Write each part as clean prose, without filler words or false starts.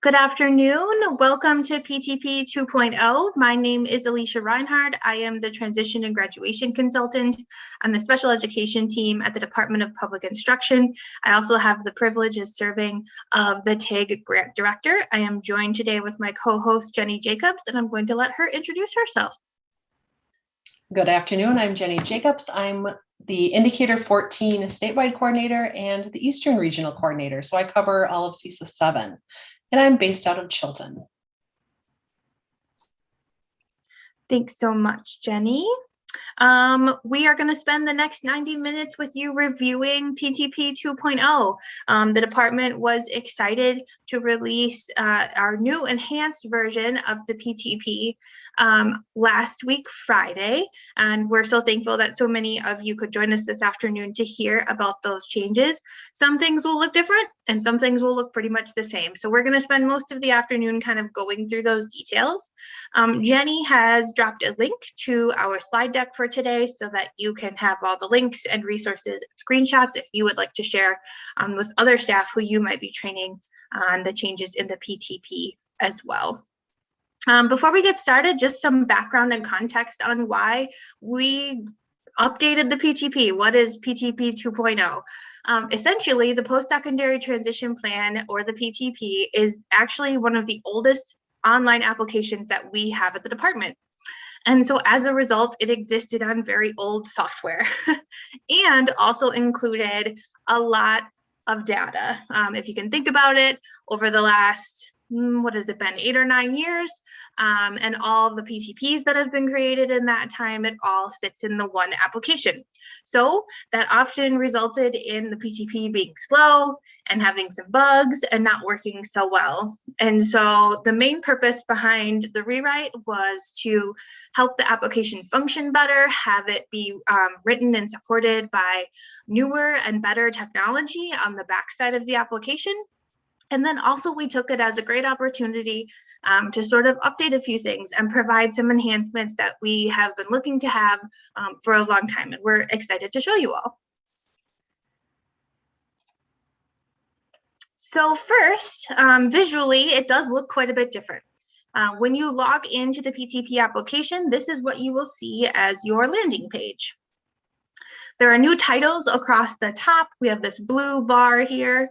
Good afternoon. Welcome to PTP 2.0. My name is Alicia Reinhardt. I am the Transition and Graduation Consultant on the Special Education team at the Department of Public Instruction. I also have the privilege of serving of the TIG Grant Director. I am joined today with my co-host, Jenny Jacobs, and I'm going to let her introduce herself. Good afternoon. I'm Jenny Jacobs. I'm the Indicator 14 statewide coordinator and the Eastern Regional Coordinator. So I cover all of CESA 7. And I'm based out of Chilton. Thanks so much, Jenny. We are going to spend the next 90 minutes with you reviewing PTP 2.0. The department was excited to release our new enhanced version of the PTP last week, Friday, and we're so thankful that so many of you could join us this afternoon to hear about those changes. Some things will look different and some things will look pretty much the same. So we're going to spend most of the afternoon kind of going through those details. Jenny has dropped a link to our slide deck for today so that you can have all the links and resources, screenshots if you would like to share with other staff who you might be training on the changes in the PTP as well. Before we get started, just some background and context on why we updated the PTP. What is PTP 2.0? Essentially, the Postsecondary Transition Plan, or the PTP, is actually one of the oldest online applications that we have at the department. And so as a result, it existed on very old software and also included a lot of data. If you can think about it, over the last, what has it been, 8 or 9 years, and all the PTPs that have been created in that time, it all sits in the one application. So that often resulted in the PTP being slow and having some bugs and not working so well. And so the main purpose behind the rewrite was to help the application function better, have it be written and supported by newer and better technology on the backside of the application. And then also we took it as a great opportunity to sort of update a few things and provide some enhancements that we have been looking to have for a long time. And we're excited to show you all. So first, visually, it does look quite a bit different. When you log into the PTP application, this is what you will see as your landing page. There are new titles across the top. We have this blue bar here.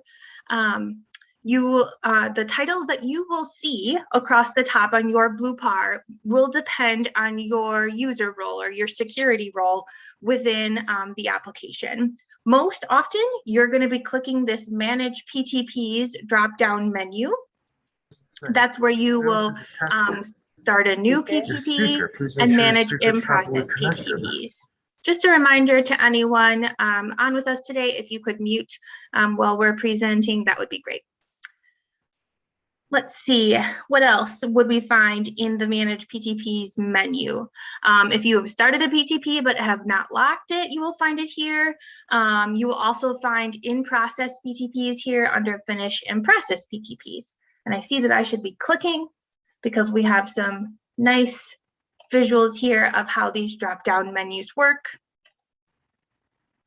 The titles that you will see across the top on your blue bar will depend on your user role or your security role within the application. Most often, you're going to be clicking this Manage PTPs drop-down menu. That's where you will start a new PTP and manage in-process PTPs. Just a reminder to anyone on with us today, if you could mute while we're presenting, that would be great. Let's see, what else would we find in the Manage PTPs menu? If you have started a PTP but have not locked it, you will find it here. You will also find in-process PTPs here under Finish in-process PTPs. And I see that I should be clicking because we have some nice visuals here of how these drop-down menus work.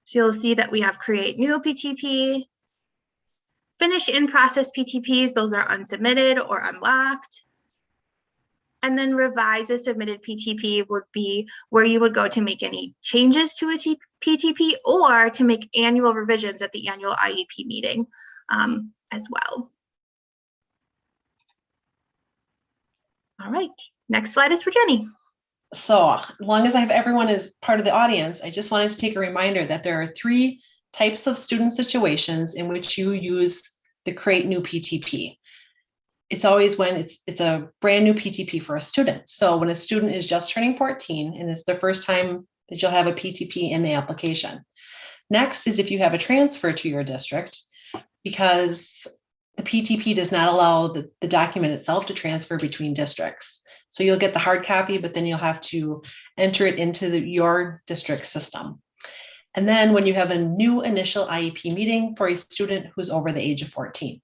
So you'll see that we have Create New PTP, Finish in-process PTPs, those are unsubmitted or unlocked. And then Revise a submitted PTP would be where you would go to make any changes to a PTP or to make annual revisions at the annual IEP meeting as well. All right, next slide is for Jenny. So as long as I have everyone as part of the audience, I just wanted to take a reminder that there are 3 types of student situations in which you use the Create New PTP. It's always when it's a brand new PTP for a student. So when a student is just turning 14 and it's the first time that you'll have a PTP in the application. Next is if you have a transfer to your district, because the PTP does not allow the document itself to transfer between districts. So you'll get the hard copy, but then you'll have to enter it into your district system. And then when you have a new initial IEP meeting for a student who's over the age of 14.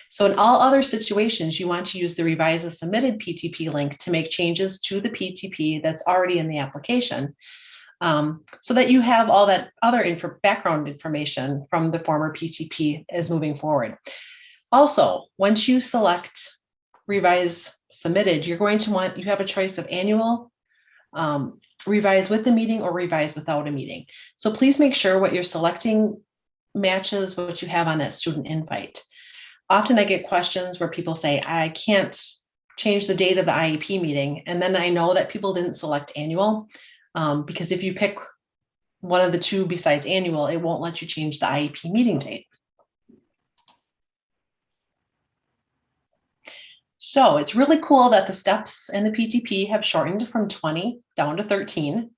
So in all other situations, you want to use the Revise a Submitted PTP link to make changes to the PTP that's already in the application, so that you have all that other background information from the former PTP as moving forward. Also, once you select revise submitted, you're going to you have a choice of annual, revise with the meeting, or revise without a meeting. So please make sure what you're selecting matches what you have on that student invite. Often I get questions where people say, I can't change the date of the IEP meeting. And then I know that people didn't select annual, because if you pick one of the two besides annual, it won't let you change the IEP meeting date. So it's really cool that the steps in the PTP have shortened from 20 down to 13.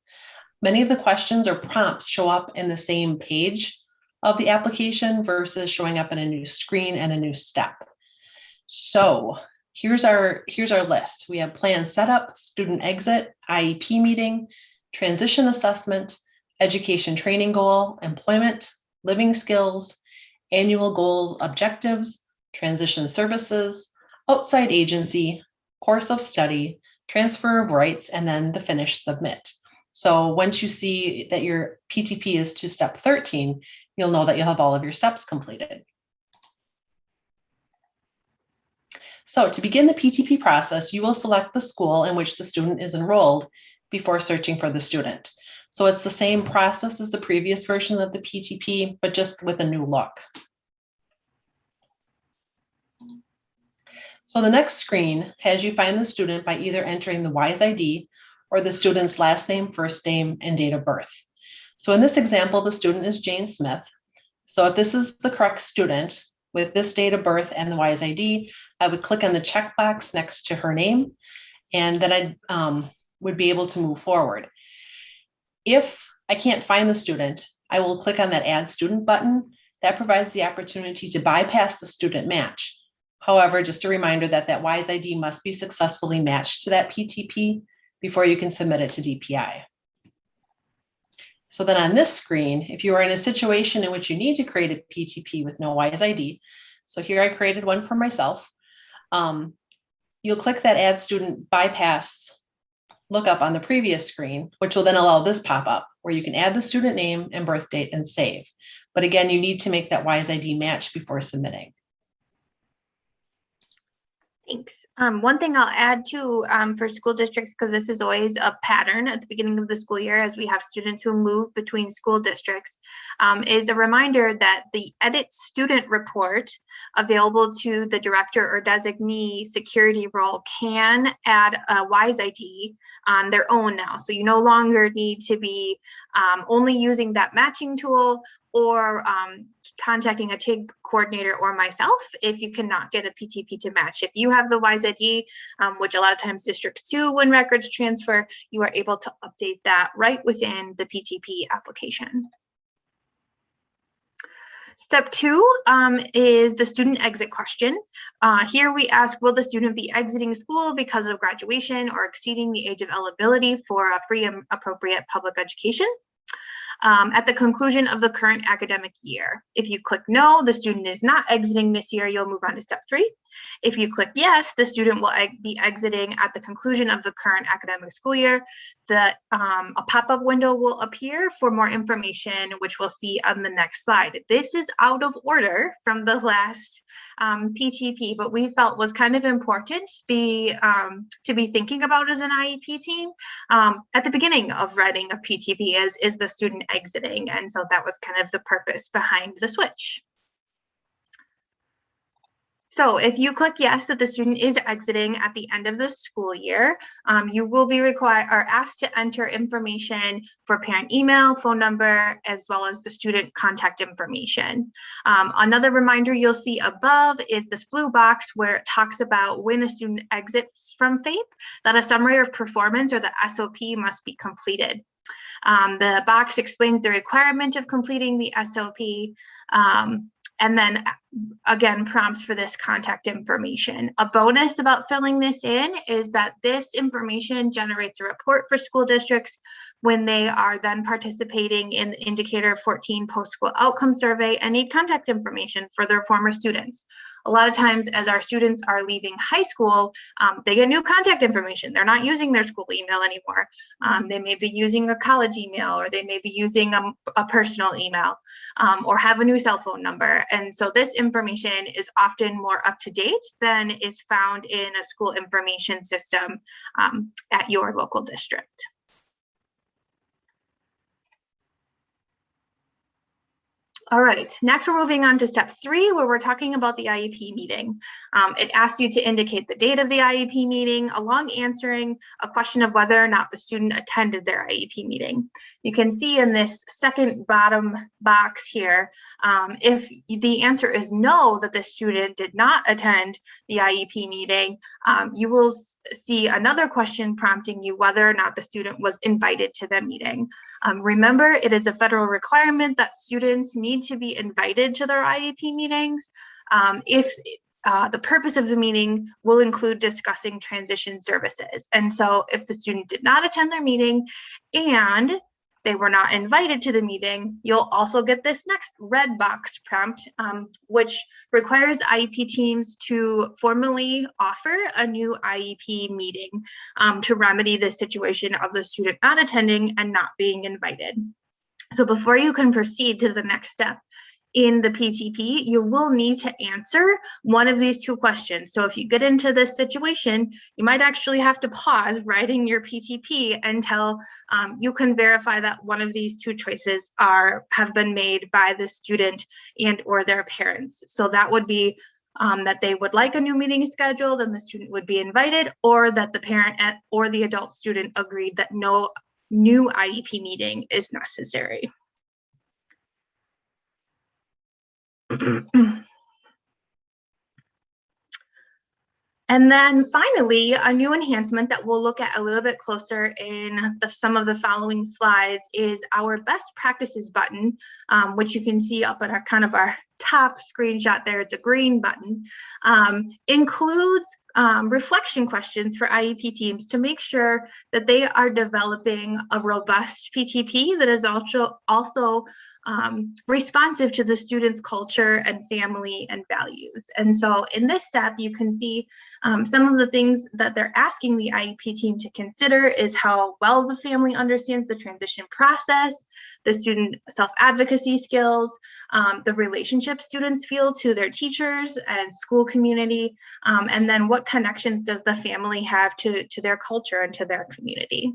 Many of the questions or prompts show up in the same page of the application versus showing up in a new screen and a new step. So here's our list. We have plan setup, student exit, IEP meeting, transition assessment, education training goal, employment, living skills, annual goals, objectives, transition services, outside agency, course of study, transfer of rights, and then the finish submit. So once you see that your PTP is to step 13, you'll know that you'll have all of your steps completed. So to begin the PTP process, you will select the school in which the student is enrolled before searching for the student. So it's the same process as the previous version of the PTP, but just with a new look. So the next screen has you find the student by either entering the WISE ID or the student's last name, first name, and date of birth. So in this example, the student is Jane Smith. So if this is the correct student with this date of birth and the WISE ID, I would click on the checkbox next to her name, and then I would be able to move forward. If I can't find the student, I will click on that Add Student button. That provides the opportunity to bypass the student match. However, just a reminder that that WISE ID must be successfully matched to that PTP before you can submit it to DPI. So then on this screen, if you are in a situation in which you need to create a PTP with no WISE ID, so here I created one for myself, you'll click that Add Student Bypass lookup on the previous screen, which will then allow this pop up where you can add the student name and birth date and save. But again, you need to make that WISE ID match before submitting. Thanks. One thing I'll add too for school districts, because this is always a pattern at the beginning of the school year as we have students who move between school districts, is a reminder that the edit student report available to the director or designee security role can add a WISE ID on their own now. So you no longer need to be only using that matching tool or contacting a TIG coordinator or myself if you cannot get a PTP to match. If you have the WISE ID, which a lot of times districts do when records transfer, you are able to update that right within the PTP application. Step 2 is the student exit question. Here we ask, will the student be exiting school because of graduation or exceeding the age of eligibility for a free and appropriate public education? At the conclusion of the current academic year. If you click no, the student is not exiting this year, you'll move on to step 3. If you click yes, the student will be exiting at the conclusion of the current academic school year. A pop-up window will appear for more information, which we'll see on the next slide. This is out of order from the last PTP, but we felt was kind of important to be thinking about as an IEP team at the beginning of writing a PTP is the student exiting, and so that was kind of the purpose behind the switch. So if you click yes that the student is exiting at the end of the school year, you will be asked to enter information for parent email, phone number, as well as the student contact information. Another reminder you'll see above is this blue box where it talks about when a student exits from FAPE, that a summary of performance or the SOP must be completed. The box explains the requirement of completing the SOP, and then again, prompts for this contact information. A bonus about filling this in is that this information generates a report for school districts when they are then participating in the Indicator 14 post-school outcome survey and need contact information for their former students. A lot of times as our students are leaving high school, they get new contact information. They're not using their school email anymore. They may be using a college email, or they may be using a personal email, or have a new cell phone number. And so this information is often more up to date than is found in a school information system at your local district. All right, next we're moving on to step 3, where we're talking about the IEP meeting. It asks you to indicate the date of the IEP meeting along answering a question of whether or not the student attended their IEP meeting. You can see in this second bottom box here, if the answer is no, that the student did not attend the IEP meeting, you will see another question prompting you whether or not the student was invited to the meeting. Remember, it is a federal requirement that students need to be invited to their IEP meetings if the purpose of the meeting will include discussing transition services. And so if the student did not attend their meeting and they were not invited to the meeting, you'll also get this next red box prompt, which requires IEP teams to formally offer a new IEP meeting to remedy the situation of the student not attending and not being invited. So before you can proceed to the next step in the PTP, you will need to answer one of these 2 questions. So if you get into this situation, you might actually have to pause writing your PTP until you can verify that one of these 2 choices have been made by the student and or their parents. So that would be that they would like a new meeting scheduled and the student would be invited, or that the parent or the adult student agreed that no new IEP meeting is necessary. And then finally, a new enhancement that we'll look at a little bit closer in some of the following slides is our best practices button, which you can see up at our top screenshot there. It's a green button, includes reflection questions for IEP teams to make sure that they are developing a robust PTP that is also responsive to the student's culture and family and values. And so in this step, you can see some of the things that they're asking the IEP team to consider is how well the family understands the transition process, the student self-advocacy skills, the relationship students feel to their teachers and school community, and then what connections does the family have to their culture and to their community.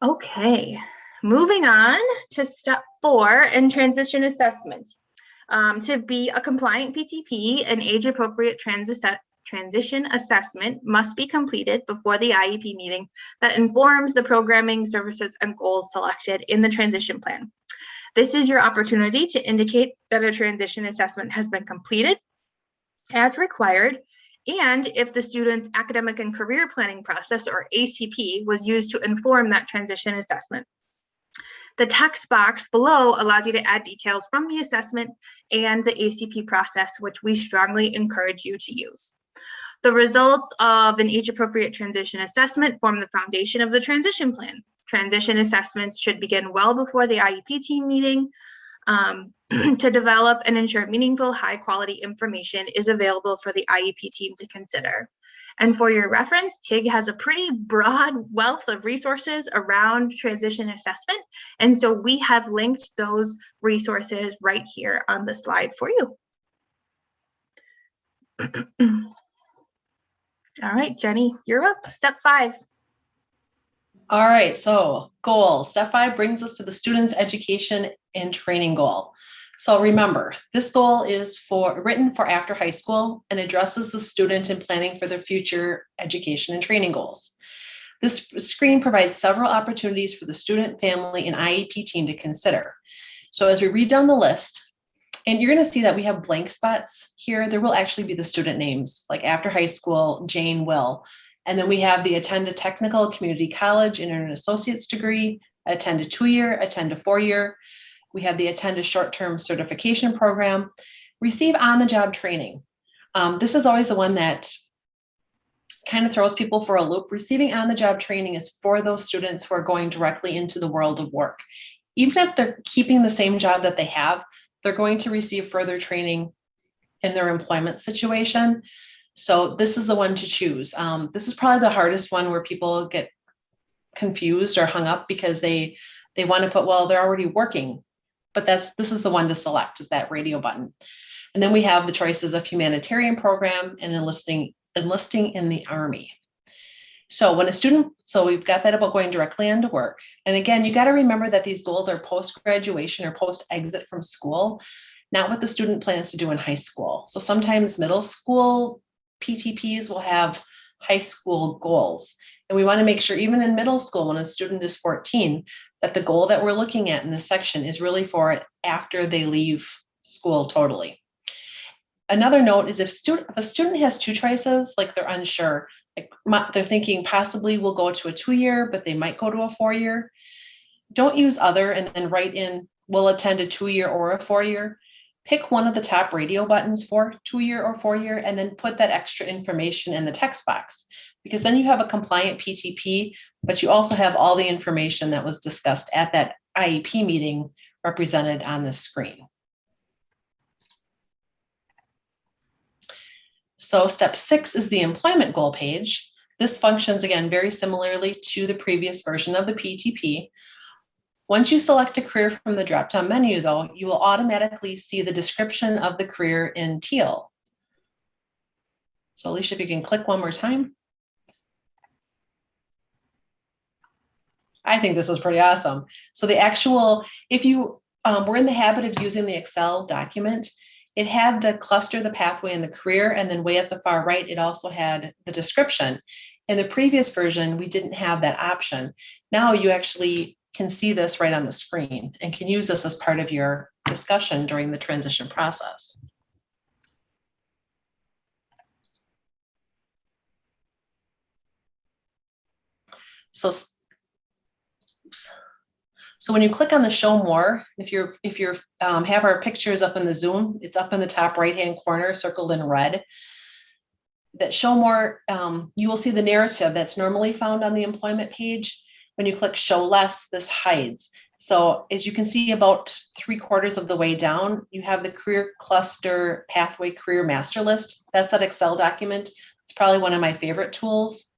Okay, moving on to step 4 in transition assessment. To be a compliant PTP, an age-appropriate transition assessment must be completed before the IEP meeting that informs the programming, services, and goals selected in the transition plan. This is your opportunity to indicate that a transition assessment has been completed as required, and if the student's academic and career planning process, or ACP, was used to inform that transition assessment. The text box below allows you to add details from the assessment and the ACP process, which we strongly encourage you to use. The results of an age-appropriate transition assessment form the foundation of the transition plan. Transition assessments should begin well before the IEP team meeting to develop and ensure meaningful, high-quality information is available for the IEP team to consider. And for your reference, TIG has a pretty broad wealth of resources around transition assessment. And so we have linked those resources right here on the slide for you. All right, Jenny, you're up. Step 5. All right, so goal. Step 5 brings us to the student's education and training goal. So remember, this goal is written for after high school and addresses the student in planning for their future education and training goals. This screen provides several opportunities for the student, family, and IEP team to consider. So as we read down the list, and you're going to see that we have blank spots here, there will actually be the student names, like after high school, Jane will. And then we have the attend a technical community college and an associate's degree, attend a 2-year, attend a 4-year. We have the attend a short-term certification program, receive on-the-job training. This is always the one that kind of throws people for a loop. Receiving on-the-job training is for those students who are going directly into the world of work. Even if they're keeping the same job that they have, they're going to receive further training in their employment situation. So this is the one to choose. This is probably the hardest one where people get confused or hung up because they they want to put, well, they're already working, but this is the one to select, is that radio button. And then we have the choices of humanitarian program and enlisting in the Army. So when a student, so we've got that about going directly into work. And again, you got to remember that these goals are post-graduation or post-exit from school, not what the student plans to do in high school. So sometimes middle school PTPs will have high school goals. And we want to make sure, even in middle school, when a student is 14, that the goal that we're looking at in this section is really for after they leave school totally. Another note is if a student has two choices, like they're unsure, like they're thinking possibly we'll go to a 2-year, but they might go to a 4-year. Don't use other and then write in, we'll attend a 2-year or a 4-year. Pick one of the top radio buttons for 2-year or 4-year, and then put that extra information in the text box, because then you have a compliant PTP, but you also have all the information that was discussed at that IEP meeting represented on the screen. So step 6 is the employment goal page. This functions, again, very similarly to the previous version of the PTP. Once you select a career from the drop-down menu, though, you will automatically see the description of the career in teal. So Alicia, if you can click one more time. I think this is pretty awesome. So the actual, if you were in the habit of using the Excel document, it had the cluster, the pathway, and the career, and then way at the far right, it also had the description. In the previous version, we didn't have that option. Now you actually can see this right on the screen and can use this as part of your discussion during the transition process. So when you click on the show more, if you have our pictures up in the Zoom, it's up in the top right-hand corner, circled in red. That show more, you will see the narrative that's normally found on the employment page. When you click show less, this hides. So as you can see, about 3/4 of the way down, you have the career cluster pathway career master list. That's that Excel document. It's probably one of my favorite tools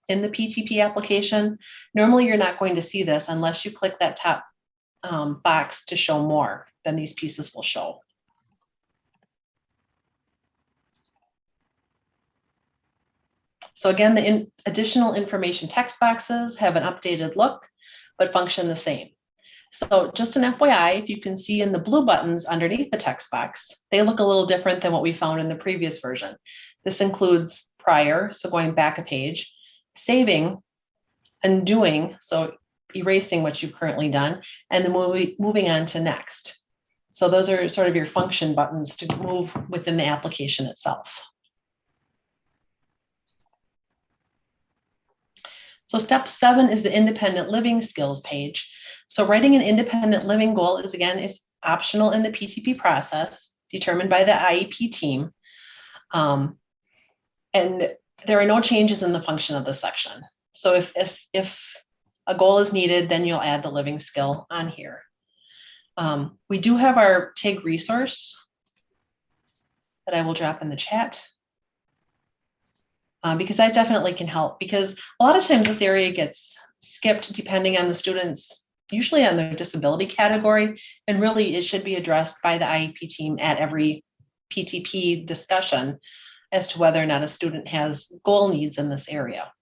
in the PTP application. Normally, you're not going to see this unless you click that top box to show more, then these pieces will show. So again, the additional information text boxes have an updated look, but function the same. So just an FYI, if you can see in the blue buttons underneath the text box, they look a little different than what we found in the previous version. This includes prior, so going back a page, saving, undoing, so erasing what you've currently done, and then moving on to next. So those are sort of your function buttons to move within the application itself. So step 7 is the independent living skills page. So writing an independent living goal is optional in the PTP process, determined by the IEP team. And there are no changes in the function of this section. So if a goal is needed, then you'll add the living skill on here. We do have our TIG resource that I will drop in the chat. Because that definitely can help, because a lot of times this area gets skipped depending on the students, usually on their disability category, and really it should be addressed by the IEP team at every PTP discussion as to whether or not a student has goal needs in this area.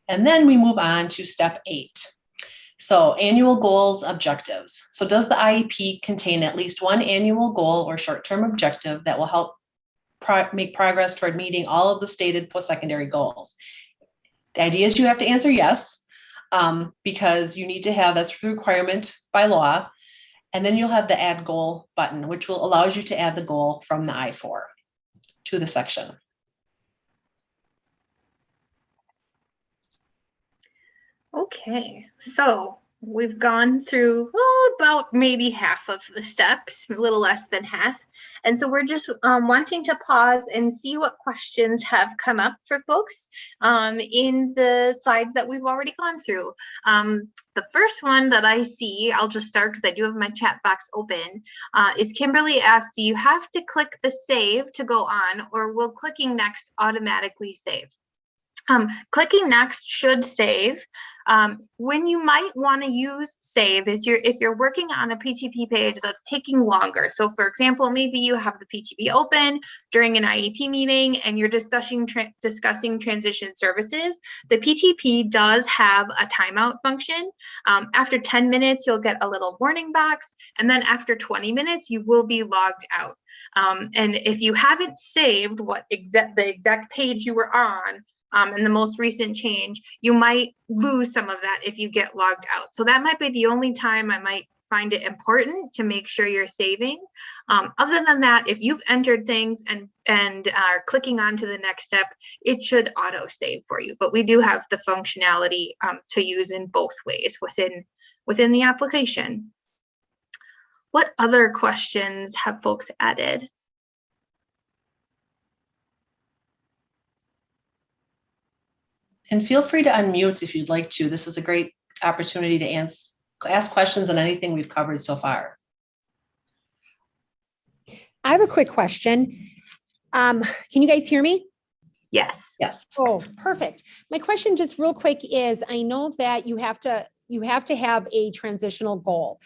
And then we move on to step 8. So annual goals, objectives. So does the IEP contain at least one annual goal or short-term objective that will help make progress toward meeting all of the stated post-secondary goals? The idea is you have to answer yes, because you need to have, that's a requirement by law. And then you'll have the add goal button, which will allow you to add the goal from the I-4 to the section. Okay, so We've gone through about maybe half of the steps, a little less than half. And so we're just wanting to pause and see what questions have come up for folks in the slides that we've already gone through. The first one that I see, I'll just start because I do have my chat box open, is Kimberly asked, do you have to click the save to go on, or will clicking next automatically save? Clicking next should save. When you might want to use save is if you're working on a PTP page that's taking longer. So for example, maybe you have the PTP open during an IEP meeting and you're discussing transition services. The PTP does have a timeout function. After 10 minutes, you'll get a little warning box. And then after 20 minutes, you will be logged out. And if you haven't saved the exact page you were on, and the most recent change, you might lose some of that if you get logged out. So that might be the only time I might find it important to make sure you're saving. Other than that, if you've entered things and are clicking on to the next step, it should auto save for you. But we do have the functionality to use in both ways within the application. What other questions have folks added? And feel free to unmute if you'd like to. This is a great opportunity to ask questions on anything we've covered so far. I have a quick question. Can you guys hear me? Yes. Yes. Oh, perfect. My question just real quick is, I know that you have to have a transitional goal.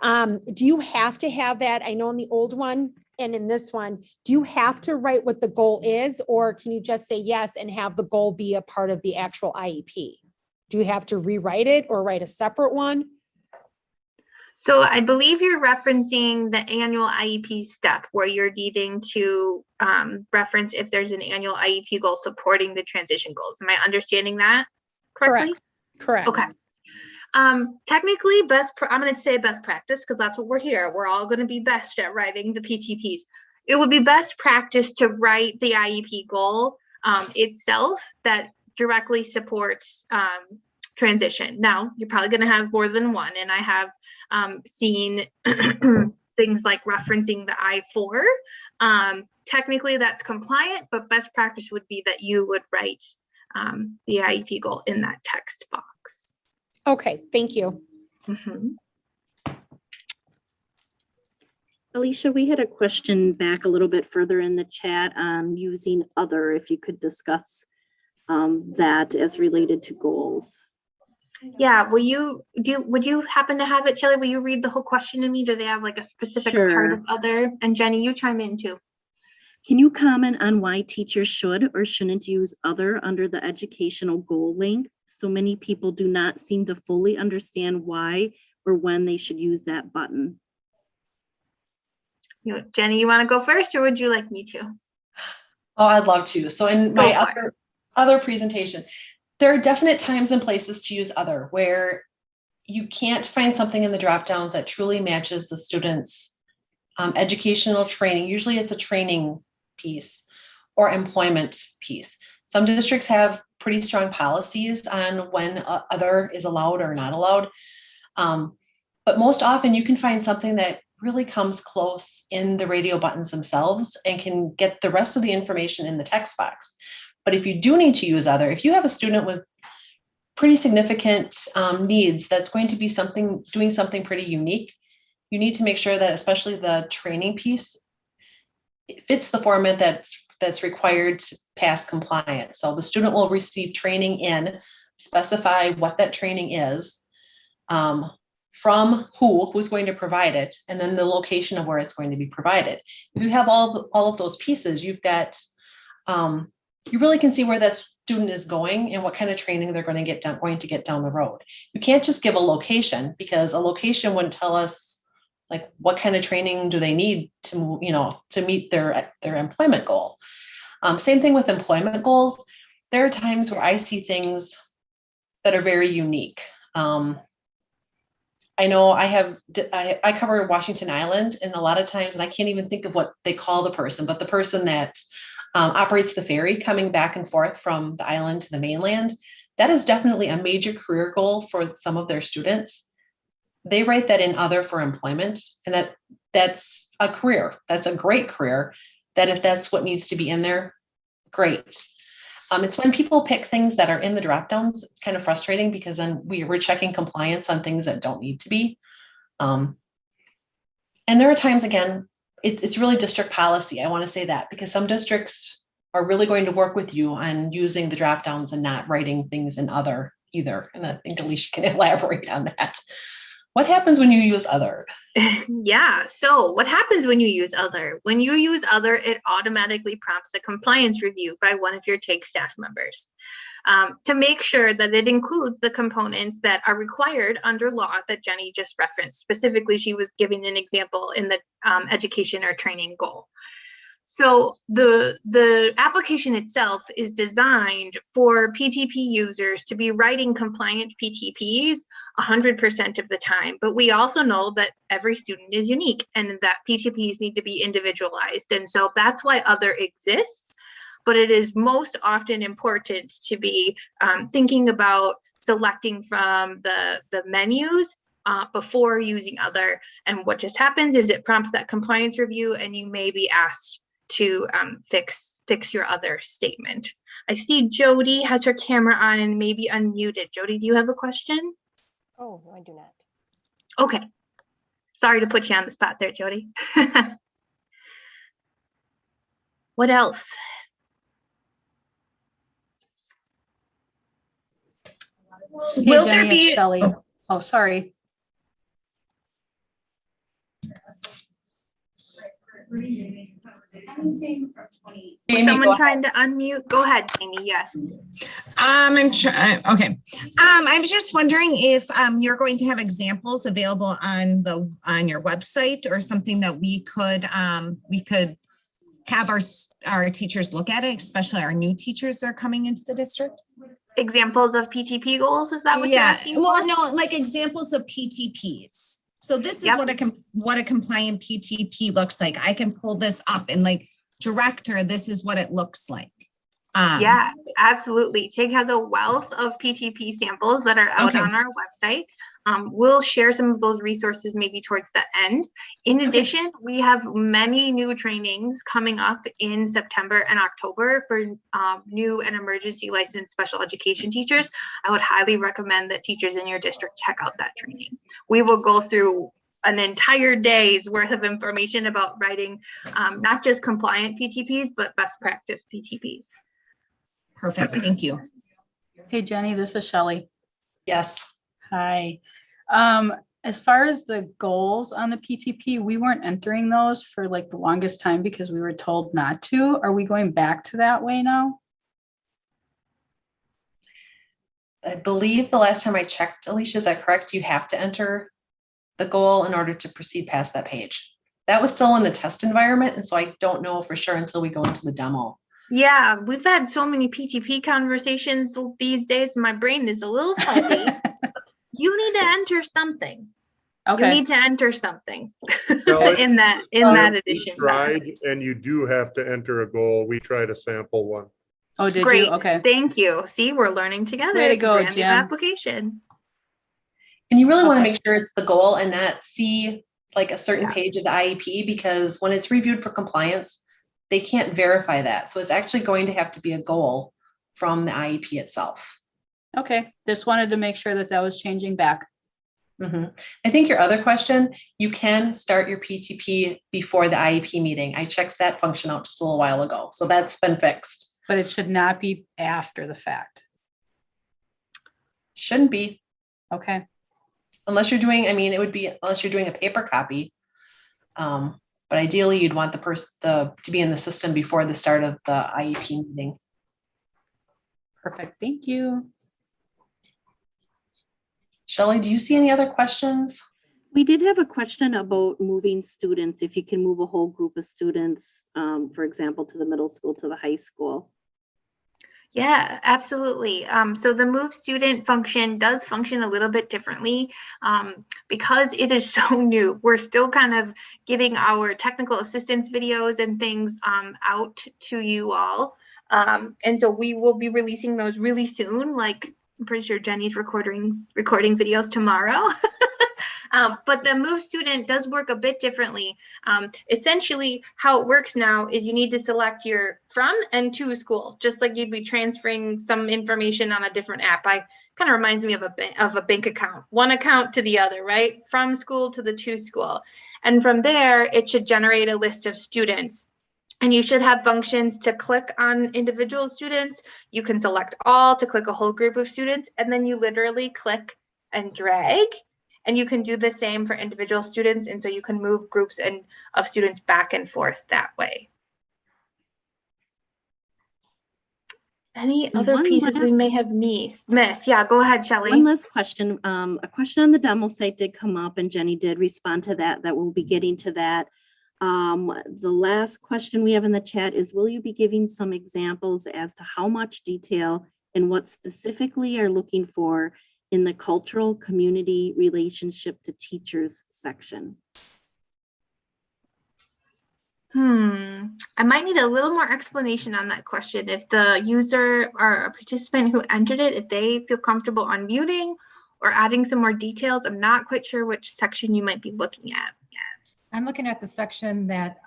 Do you have to have that? I know in the old one and in this one, do you have to write what the goal is, or can you just say yes and have the goal be a part of the actual IEP? Do you have to rewrite it or write a separate one? So I believe you're referencing the annual IEP step where you're needing to reference if there's an annual IEP goal supporting the transition goals. Am I understanding that correctly? Correct. Okay. Technically, I'm going to say best practice because that's what we're here. We're all going to be best at writing the PTPs. It would be best practice to write the IEP goal itself that directly supports transition. Now, you're probably going to have more than one, and I have seen things like referencing the I-4. Technically, that's compliant, but best practice would be that you would write the IEP goal in that text box. Okay, thank you. Mm-hmm. Alicia, we had a question back a little bit further in the chat on using other, if you could discuss that as related to goals. Yeah, would you happen to have it, Shelley? Will you read the whole question to me? Do they have like a specific part of other? And Jenny, you chime in too. Can you comment on why teachers should or shouldn't use other under the educational goal link? So many people do not seem to fully understand why or when they should use that button. Jenny, you want to go first, or would you like me to? Oh, I'd love to. So in my other presentation, there are definite times and places to use other where you can't find something in the drop downs that truly matches the student's educational training. Usually it's a training piece or employment piece. Some districts have pretty strong policies on when other is allowed or not allowed. But most often you can find something that really comes close in the radio buttons themselves and can get the rest of the information in the text box. But if you do need to use other, if you have a student with pretty significant needs that's going to be doing something pretty unique, you need to make sure that especially the training piece fits the format that's required to pass compliance. So the student will receive training specify what that training is, from who's going to provide it, and then the location of where it's going to be provided. If you have all of those pieces, you've got, you really can see where that student is going and what kind of training they're going to get down the road. You can't just give a location, because a location wouldn't tell us like what kind of training do they need to meet their employment goal. Same thing with employment goals. There are times where I see things that are very unique. I know I cover Washington Island, and a lot of times, and I can't even think of what they call the person, but the person that operates the ferry coming back and forth from the island to the mainland, that is definitely a major career goal for some of their students. they write that in other for employment, and that's a career. That's a great career. That if that's what needs to be in there, great. It's when people pick things that are in the drop downs, it's kind of frustrating because then we're checking compliance on things that don't need to be. And there are times, again, it's really district policy. I want to say that because some districts are really going to work with you on using the drop downs and not writing things in other either. And I think Alicia can elaborate on that. What happens when you use other? Yeah, so what happens when you use other? When you use other, it automatically prompts a compliance review by one of your TIG staff members to make sure that it includes the components that are required under law that Jenny just referenced. Specifically, she was giving an example in the education or training goal. So the application itself is designed for PTP users to be writing compliant PTPs 100% of the time. But we also know that every student is unique and that PTPs need to be individualized. And so that's why other exists. But it is most often important to be thinking about selecting from the menus before using other. And what just happens is it prompts that compliance review and you may be asked to fix your other statement. I see Jody has her camera on and maybe unmuted. Jody, do you have a question? Oh, I do not. Okay. Sorry to put you on the spot there, Jody. What else? Hey, Will Jenny, there be it's Shelley. Oh, sorry. Anything from 20. Was someone trying to unmute? Go ahead, Amy. Yes. I'm trying. Okay. I was just wondering if you're going to have examples available on your website or something that we could have our teachers look at it, especially our new teachers that are coming into the district. Examples of PTP goals? Is that what you're asking? Well, no, like examples of PTPs. So this is what a compliant PTP looks like. I can pull this up and like director, this is what it looks like. Yeah, absolutely. TIG has a wealth of PTP samples that are out on our website. We'll share some of those resources maybe towards the end. In addition, we have many new trainings coming up in September and October for new and emergency licensed special education teachers. I would highly recommend that teachers in your district check out that training. We will go through an entire day's worth of information about writing not just compliant PTPs, but best practice PTPs. Perfect. Thank you. Hey, Jenny, this is Shelley. Yes. Hi. As far as the goals on the PTP, we weren't entering those for like the longest time because we were told not to. Are we going back to that way now? I believe the last time I checked, Alicia, is that correct? You have to enter the goal in order to proceed past that page. That was still in the test environment, and so I don't know for sure until we go into the demo. Yeah, we've had so many PTP conversations these days. My brain is a little fuzzy. You need to enter something. Okay. You need to enter something No, in that edition. Tried, and you do have to enter a goal. We tried a sample one. Oh, did Great. you? Okay. Thank you. See, we're learning together. Way to It's go, a brand new Jim. application. And you really want to Okay. make sure it's the goal and not see like a certain page of the IEP, because when it's reviewed for compliance, they can't verify that. So it's actually going to have to be a goal from the IEP itself. Okay. Just wanted to make sure that that was changing back. I think your other question, you can start your PTP before the IEP meeting. I checked that function out just a little while ago. So that's been fixed. But it should not be after the fact. Shouldn't be. Okay. Unless you're doing, I mean, it would be unless you're doing a paper copy. But ideally you'd want the person to be in the system before the start of the IEP meeting. Perfect. Thank you. Shelley, do you see any other questions? We did have a question about moving students, if you can move a whole group of students, for example, to the middle school, to the high school. Yeah, absolutely. So the move student function does function a little bit differently because it is so new. We're still kind of getting our technical assistance videos and things out to you all. And so we will be releasing those really soon. Like I'm pretty sure Jenny's recording videos tomorrow. But the move student does work a bit differently. Essentially, how it works now is you need to select your from and to school, just like you'd be transferring some information on a different app. Kind of reminds me of a bank account, one account to the other, right? From school to the to school. And from there, it should generate a list of students. And you should have functions to click on individual students. You can select all to click a whole group of students, and then you literally click and drag. And you can do the same for individual students. And so you can move groups of students back and forth that way. Any other One pieces we may have missed? Yeah, go ahead, Shelley. One last question. A question on the demo site did come up, and Jenny did respond to that we'll be getting to that. The last question we have in the chat is, will you be giving some examples as to how much detail and what specifically are looking for in the cultural community relationship to teachers section? I might need a little more explanation on that question. If the user or a participant who entered it, if they feel comfortable unmuting or adding some more details, I'm not quite sure which section you might be looking at. I'm looking at the section that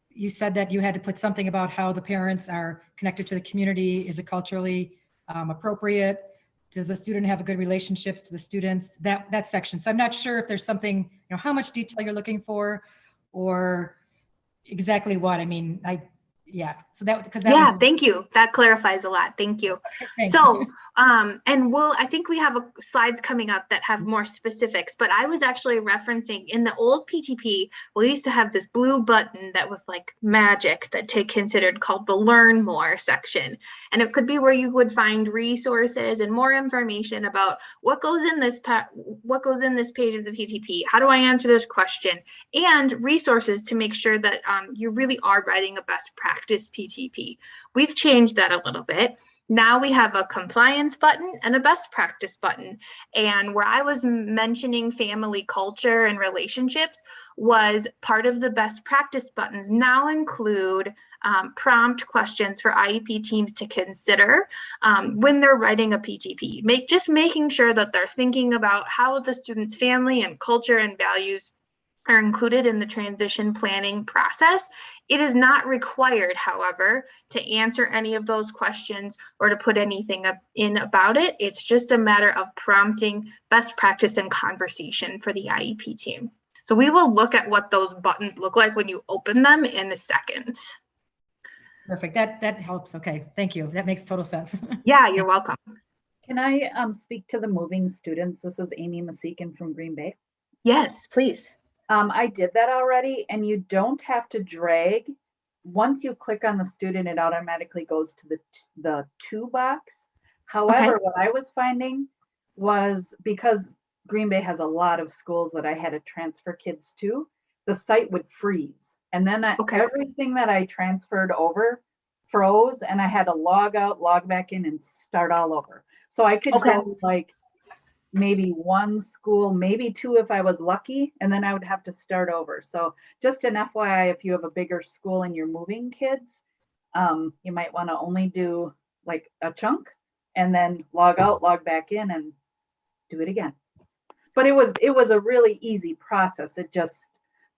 you said that you had to put something about how the parents are connected to the community. Is it culturally appropriate? Does the student have a good relationships to the students? That section. So I'm not sure if there's something, how much detail you're looking for, or exactly what. I mean, yeah. So yeah, thank you. That clarifies a lot. Thank you. So, and I think we have slides coming up that have more specifics, but I was actually referencing in the old PTP, we used to have this blue button that was like magic that TIG considered, called the Learn More section. And it could be where you would find resources and more information about what goes in this page of the PTP. How do I answer this question? And resources to make sure that you really are writing a best practice PTP. We've changed that a little bit. Now we have a compliance button and a best practice button. And where I was mentioning family culture and relationships was part of the best practice buttons now include prompt questions for IEP teams to consider when they're writing a PTP. Just making sure that they're thinking about how the student's family and culture and values are included in the transition planning process. It is not required, however, to answer any of those questions or to put anything in about it. It's just a matter of prompting best practice and conversation for the IEP team. So we will look at what those buttons look like when you open them in a second. Perfect. That helps. Okay. Thank you. That makes total sense. Yeah, you're welcome. Can I speak to the moving students? This is Amy Masikin from Green Bay. Yes, please. I did that already, and you don't have to drag. Once you click on the student, it automatically goes to the to box. However, What I was finding was, because Green Bay has a lot of schools that I had to transfer kids to, the site would freeze. And then everything that I transferred over froze, and I had to log out, log back in, and start all over. So I could go like maybe one school, maybe two if I was lucky, and then I would have to start over. So just an FYI, if you have a bigger school and you're moving kids, you might want to only do like a chunk and then log out, log back in, and do it again. But it was a really easy process. It just,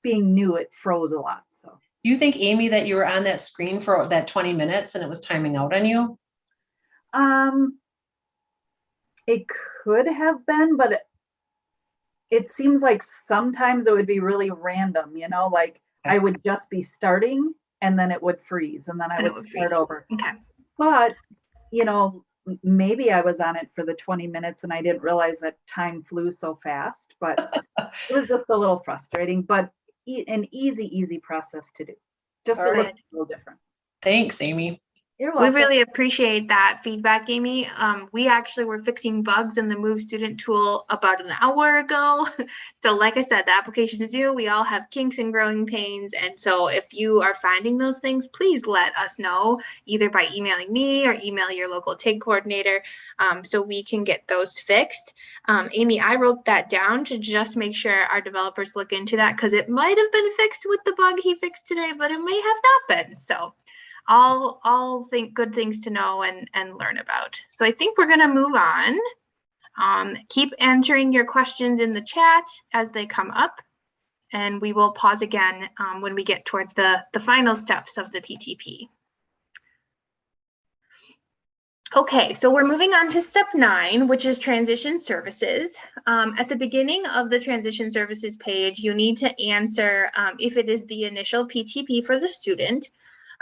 being new, it froze a lot. So Do you think, Amy, that you were on that screen for that 20 minutes and it was timing out on you? It could have been, but it seems like sometimes it would be really random, like I would just be starting and then it would freeze and then I would start over. Okay. But, maybe I was on it for the 20 minutes and I didn't realize that time flew so fast, but it was just a little frustrating, but an easy process to do. Just a little different. Thanks, Amy. You're We welcome. really appreciate that feedback, Amy. We actually were fixing bugs in the Move Student tool about an hour ago. So like I said, the application is due. We all have kinks and growing pains. And so if you are finding those things, please let us know either by emailing me or email your local TIG coordinator so we can get those fixed. Amy, I wrote that down to just make sure our developers look into that because it might have been fixed with the bug he fixed today, but it may have not been. So all think good things to know and learn about. So I think we're going to move on. Keep answering your questions in the chat as they come up, and we will pause again when we get towards the final steps of the PTP. Okay, so we're moving on to step 9, which is transition services. At the beginning of the transition services page, you need to answer if it is the initial PTP for the student,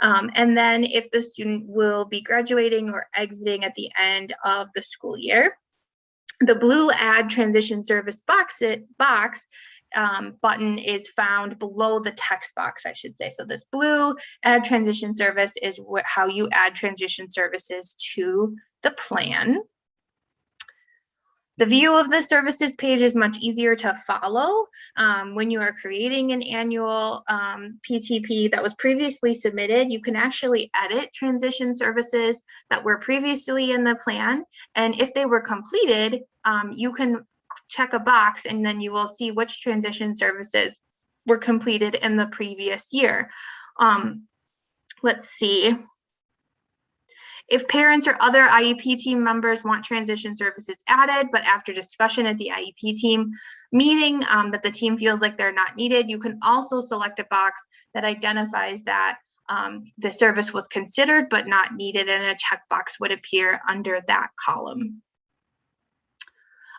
and then if the student will be graduating or exiting at the end of the school year. The blue Add Transition Service button is found below the text box, I should say. So this blue Add Transition Service is how you add transition services to the plan. The view of the services page is much easier to follow when you are creating an annual PTP that was previously submitted. You can actually edit transition services that were previously in the plan. And if they were completed, you can check a box and then you will see which transition services were completed in the previous year. Let's see. If parents or other IEP team members want transition services added, but after discussion at the IEP team meeting that the team feels like they're not needed, you can also select a box that identifies that the service was considered but not needed, and a checkbox would appear under that column.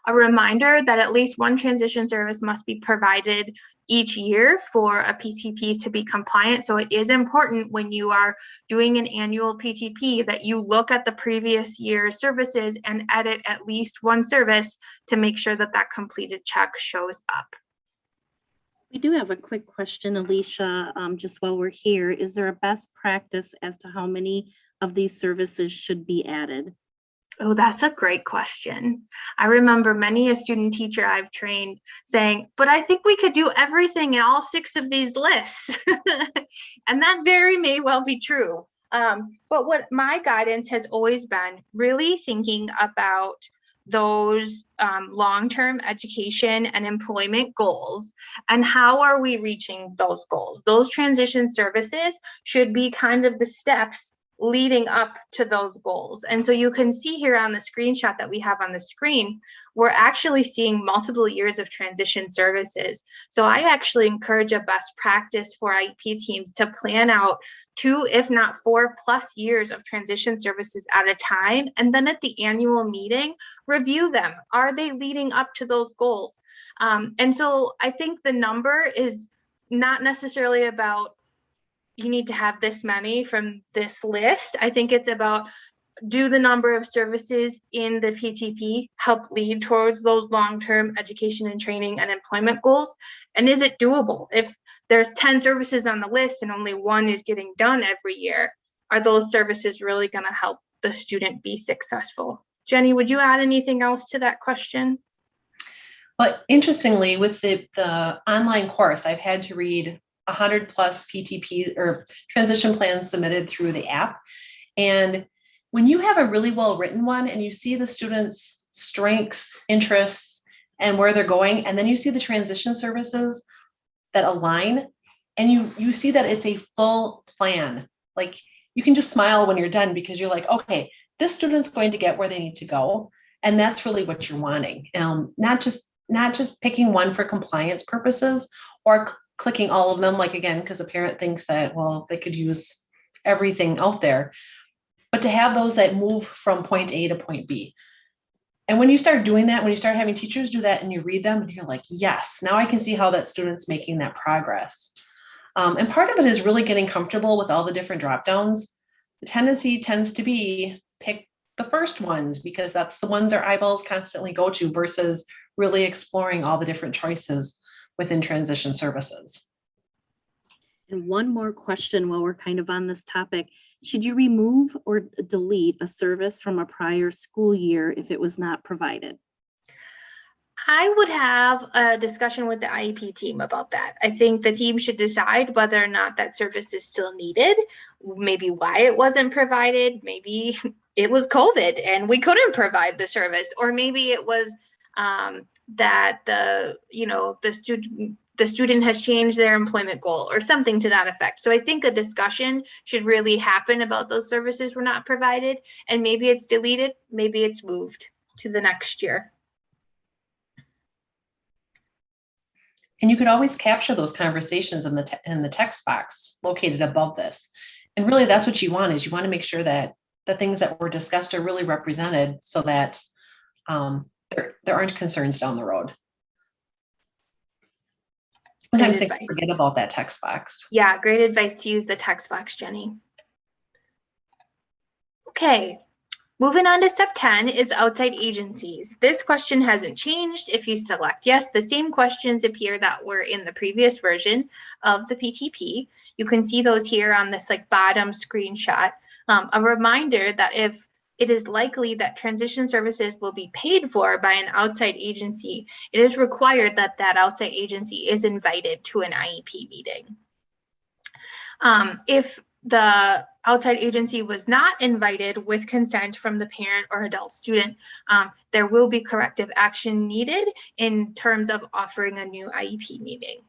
A reminder that at least one transition service must be provided each year for a PTP to be compliant. So it is important when you are doing an annual PTP that you look at the previous year's services and edit at least one service to make sure that that completed check shows up. We do have a quick question, Alicia, just while we're here. Is there a best practice as to how many of these services should be added? Oh, that's a great question. I remember many a student teacher I've trained saying, but I think we could do everything in all 6 of these lists. And that very may well be true. But what my guidance has always been really thinking about those long-term education and employment goals, and how are we reaching those goals? Those transition services should be kind of the steps leading up to those goals. And so you can see here on the screenshot that we have on the screen, we're actually seeing multiple years of transition services. So I actually encourage a best practice for IEP teams to plan out 2, if not 4+ years of transition services at a time. And then at the annual meeting, review them. Are they leading up to those goals? And so I think the number is not necessarily about you need to have this many from this list. I think it's about, do the number of services in the PTP help lead towards those long-term education and training and employment goals? And is it doable? If there's 10 services on the list and only 1 is getting done every year, are those services really going to help the student be successful? Jenny, would you add anything else to that question? Well, interestingly, with the online course, I've had to read 100+ PTP or transition plans submitted through the app. And when you have a really well-written one and you see the students' strengths, interests, and where they're going, and then you see the transition services that align, and you see that it's a full plan, like you can just smile when you're done because you're like, okay, this student's going to get where they need to go. And that's really what you're wanting. Not just picking one for compliance purposes or clicking all of them, like, again, because a parent thinks that, well, they could use everything out there, but to have those that move from point A to point B. And when you start doing that, when you start having teachers do that and you read them and you're like, yes, now I can see how that student's making that progress. And part of it is really getting comfortable with all the different drop downs. The tendency tends to be pick the first ones because that's the ones our eyeballs constantly go to versus really exploring all the different choices within transition services. And one more question while we're kind of on this topic. Should you remove or delete a service from a prior school year if it was not provided? I would have a discussion with the IEP team about that. I think the team should decide whether or not that service is still needed, maybe why it wasn't provided, maybe it was COVID and we couldn't provide the service, or maybe it was that the student has changed their employment goal or something to that effect. So I think a discussion should really happen about those services were not provided, and maybe it's deleted, maybe it's moved to the next year. And you could always capture those conversations in the text box located above this. And really that's what you want, is you want to make sure that the things that were discussed are really represented so that there aren't concerns down the road. Sometimes they forget about that text box. Yeah, great advice to use the text box, Jenny. Okay, moving on to step 10 is outside agencies. This question hasn't changed. If you select yes, the same questions appear that were in the previous version of the PTP. You can see those here on this like bottom screenshot. A reminder that if it is likely that transition services will be paid for by an outside agency, it is required that that outside agency is invited to an IEP meeting. If the outside agency was not invited with consent from the parent or adult student, there will be corrective action needed in terms of offering a new IEP meeting.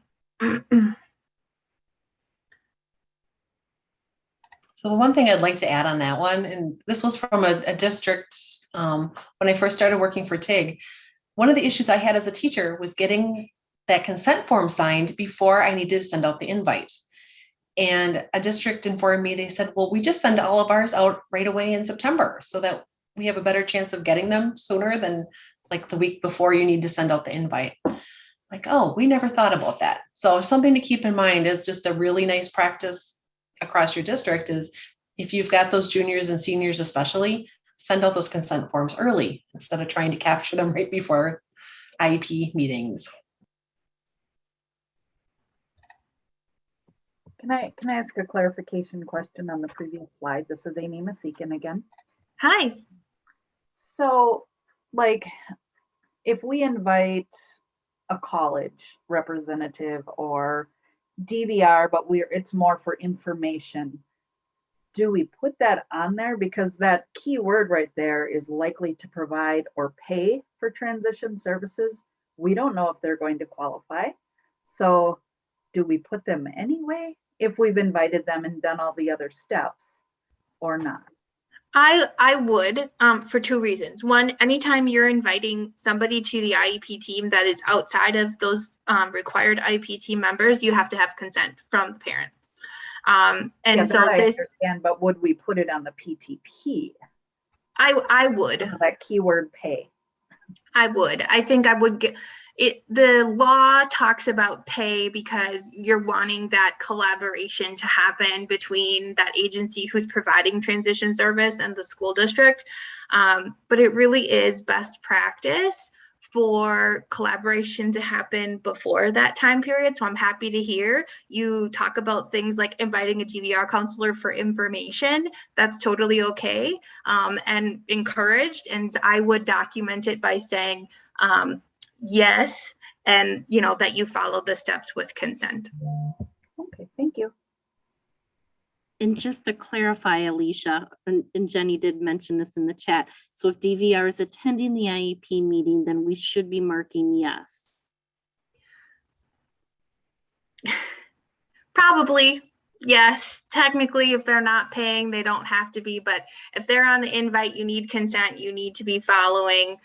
So the one thing I'd like to add on that one, and this was from a district when I first started working for TIG, one of the issues I had as a teacher was getting that consent form signed before I needed to send out the invite. And a district informed me, they said, well, we just send all of ours out right away in September so that we have a better chance of getting them sooner than like the week before you need to send out the invite. Like, oh, we never thought about that. So something to keep in mind is just a really nice practice across your district is if you've got those juniors and seniors especially, send out those consent forms early instead of trying to capture them right before IEP meetings. Can I ask a clarification question on the previous slide? This is Amy Masikin again. Hi. So, like, if we invite a college representative or DVR, but it's more for information, do we put that on there? Because that key word right there is likely to provide or pay for transition services. We don't know if they're going to qualify. So do we put them anyway if we've invited them and done all the other steps or not? I would for two reasons. One, anytime you're inviting somebody to the IEP team that is outside of those required IEP team members, you have to have consent from the parent. And so this, but would we put it on the PTP? I would. That keyword pay. I would. I think I would get it. The law talks about pay because you're wanting that collaboration to happen between that agency who's providing transition service and the school district. But it really is best practice for collaboration to happen before that time period. So I'm happy to hear you talk about things like inviting a DVR counselor for information. That's totally okay and encouraged. And I would document it by saying yes, and you know that you follow the steps with consent. Okay, thank you. And just to clarify, Alicia, and Jenny did mention this in the chat. So if DVR is attending the IEP meeting, then we should be marking yes. Probably, yes. Technically, if they're not paying, they don't have to be. But if they're on the invite, you need consent. You need to be following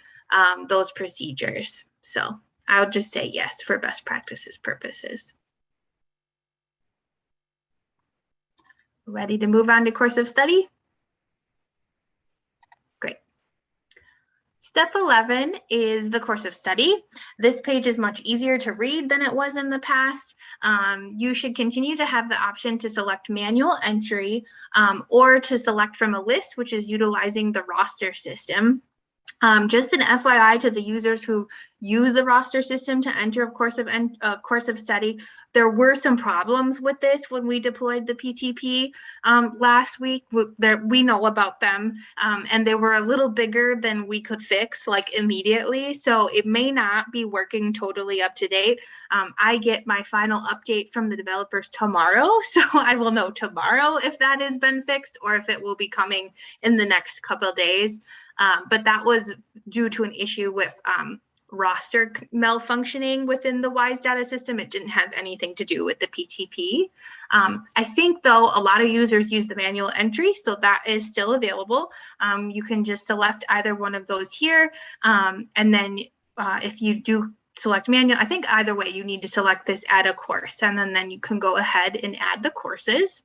those procedures. So I'll just say yes for best practices purposes. Ready to move on to course of study? Great. Step 11 is the course of study. This page is much easier to read than it was in the past. You should continue to have the option to select manual entry or to select from a list, which is utilizing the roster system. Just an FYI to the users who use the roster system to enter a course of study, there were some problems with this when we deployed the PTP last week. We know about them, and they were a little bigger than we could fix like immediately. So it may not be working totally up to date. I get my final update from the developers tomorrow, so I will know tomorrow if that has been fixed or if it will be coming in the next couple of days. But that was due to an issue with roster malfunctioning within the WISE data system. It didn't have anything to do with the PTP. I think, though, a lot of users use the manual entry, so that is still available. You can just select either one of those here. And then if you do select manual. I think either way, you need to select this add a course, and then you can go ahead and add the courses.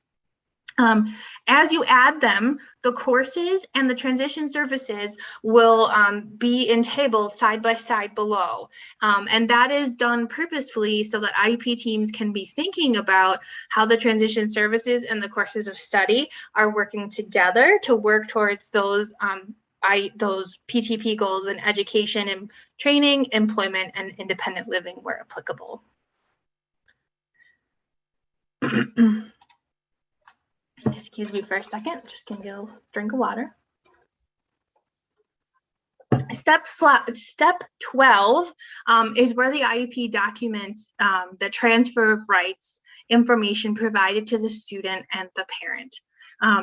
As you add them, the courses and the transition services will be in tables side by side below. And that is done purposefully so that IEP teams can be thinking about how the transition services and the courses of study are working together to work towards those PTP goals in education and training, employment, and independent living where applicable. Excuse me for a second, just gonna get a drink of water. Step 12 is where the IEP documents the transfer of rights information provided to the student and the parent.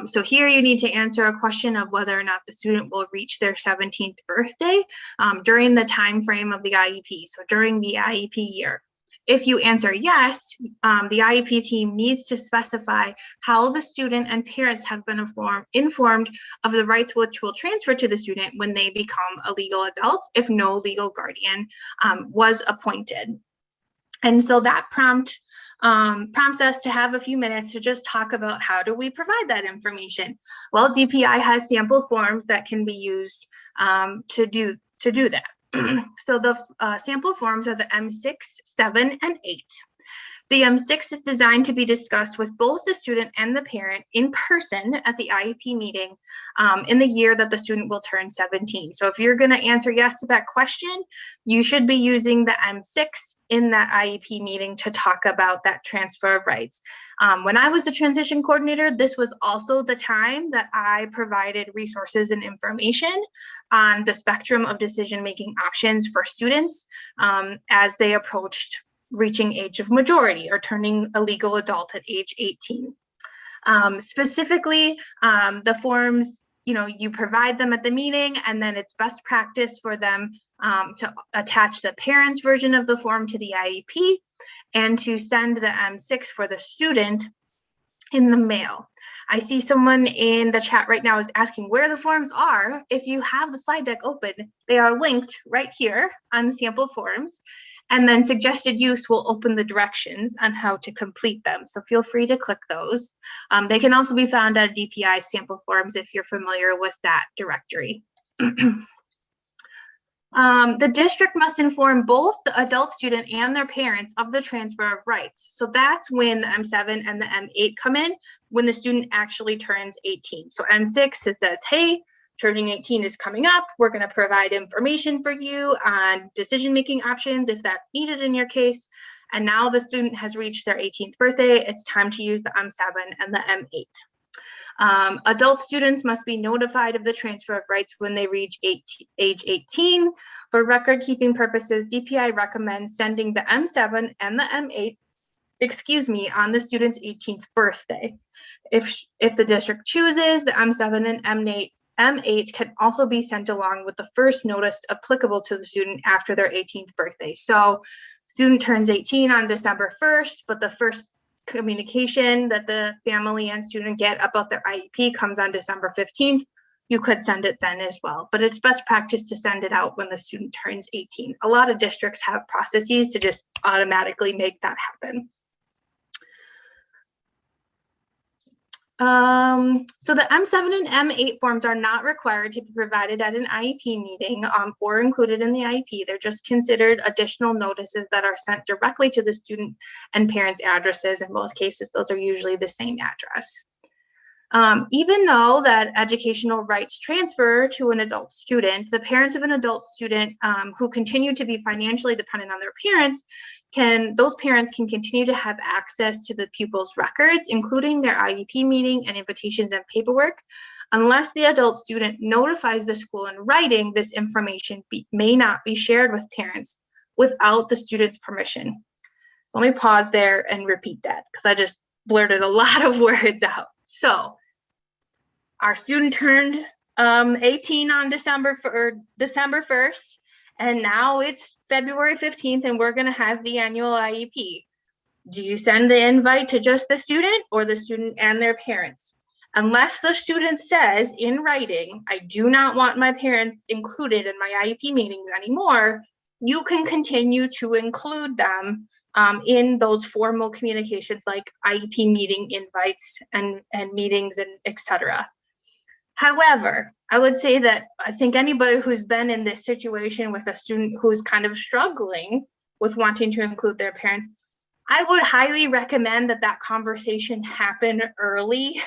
So here you need to answer a question of whether or not the student will reach their 17th birthday during the time frame of the IEP, so during the IEP year. If you answer yes, the IEP team needs to specify how the student and parents have been informed of the rights which will transfer to the student when they become a legal adult if no legal guardian was appointed. And so that prompts us to have a few minutes to just talk about how do we provide that information. Well, DPI has sample forms that can be used to do that. So the sample forms are the M6, 7, and 8. The M6 is designed to be discussed with both the student and the parent in person at the IEP meeting in the year that the student will turn 17. So if you're going to answer yes to that question, you should be using the M6 in that IEP meeting to talk about that transfer of rights. When I was the transition coordinator, this was also the time that I provided resources and information on the spectrum of decision-making options for students as they approached reaching age of majority or turning a legal adult at age 18. Specifically, the forms, you provide them at the meeting, and then it's best practice for them to attach the parent's version of the form to the IEP and to send the M6 for the student in the mail. I see someone in the chat right now is asking where the forms are. If you have the slide deck open, they are linked right here on the sample forms. And then suggested use will open the directions on how to complete them. So feel free to click those. They can also be found at DPI sample forms if you're familiar with that directory. The district must inform both the adult student and their parents of the transfer of rights. So that's when the M7 and the M8 come in, when the student actually turns 18. So M6, it says, hey, turning 18 is coming up. We're going to provide information for you on decision-making options if that's needed in your case. And now the student has reached their 18th birthday. It's time to use the M7 and the M8. Adult students must be notified of the transfer of rights when they reach age 18. For record-keeping purposes, DPI recommends sending the M7 and the M8 on the student's 18th birthday. If the district chooses, the M7 and M8 can also be sent along with the first notice applicable to the student after their 18th birthday. So student turns 18 on December 1st, but the first communication that the family and student get about their IEP comes on December 15th. You could send it then as well, but it's best practice to send it out when the student turns 18. A lot of districts have processes to just automatically make that happen. So the M7 and M8 forms are not required to be provided at an IEP meeting or included in the IEP. They're just considered additional notices that are sent directly to the student and parents' addresses. In most cases, those are usually the same address. Even though that educational rights transfer to an adult student, the parents of an adult student who continue to be financially dependent on their parents, those parents can continue to have access to the pupil's records, including their IEP meeting and invitations and paperwork. Unless the adult student notifies the school in writing, this information may not be shared with parents without the student's permission. So let me pause there and repeat that because I just blurted a lot of words out. So our student turned 18 on December 1st, and now it's February 15th, and we're going to have the annual IEP. Do you send the invite to just the student or the student and their parents? Unless the student says in writing, I do not want my parents included in my IEP meetings anymore, you can continue to include them in those formal communications like IEP meeting invites and meetings and etc. However, I would say that I think anybody who's been in this situation with a student who's kind of struggling with wanting to include their parents, I would highly recommend that that conversation happen early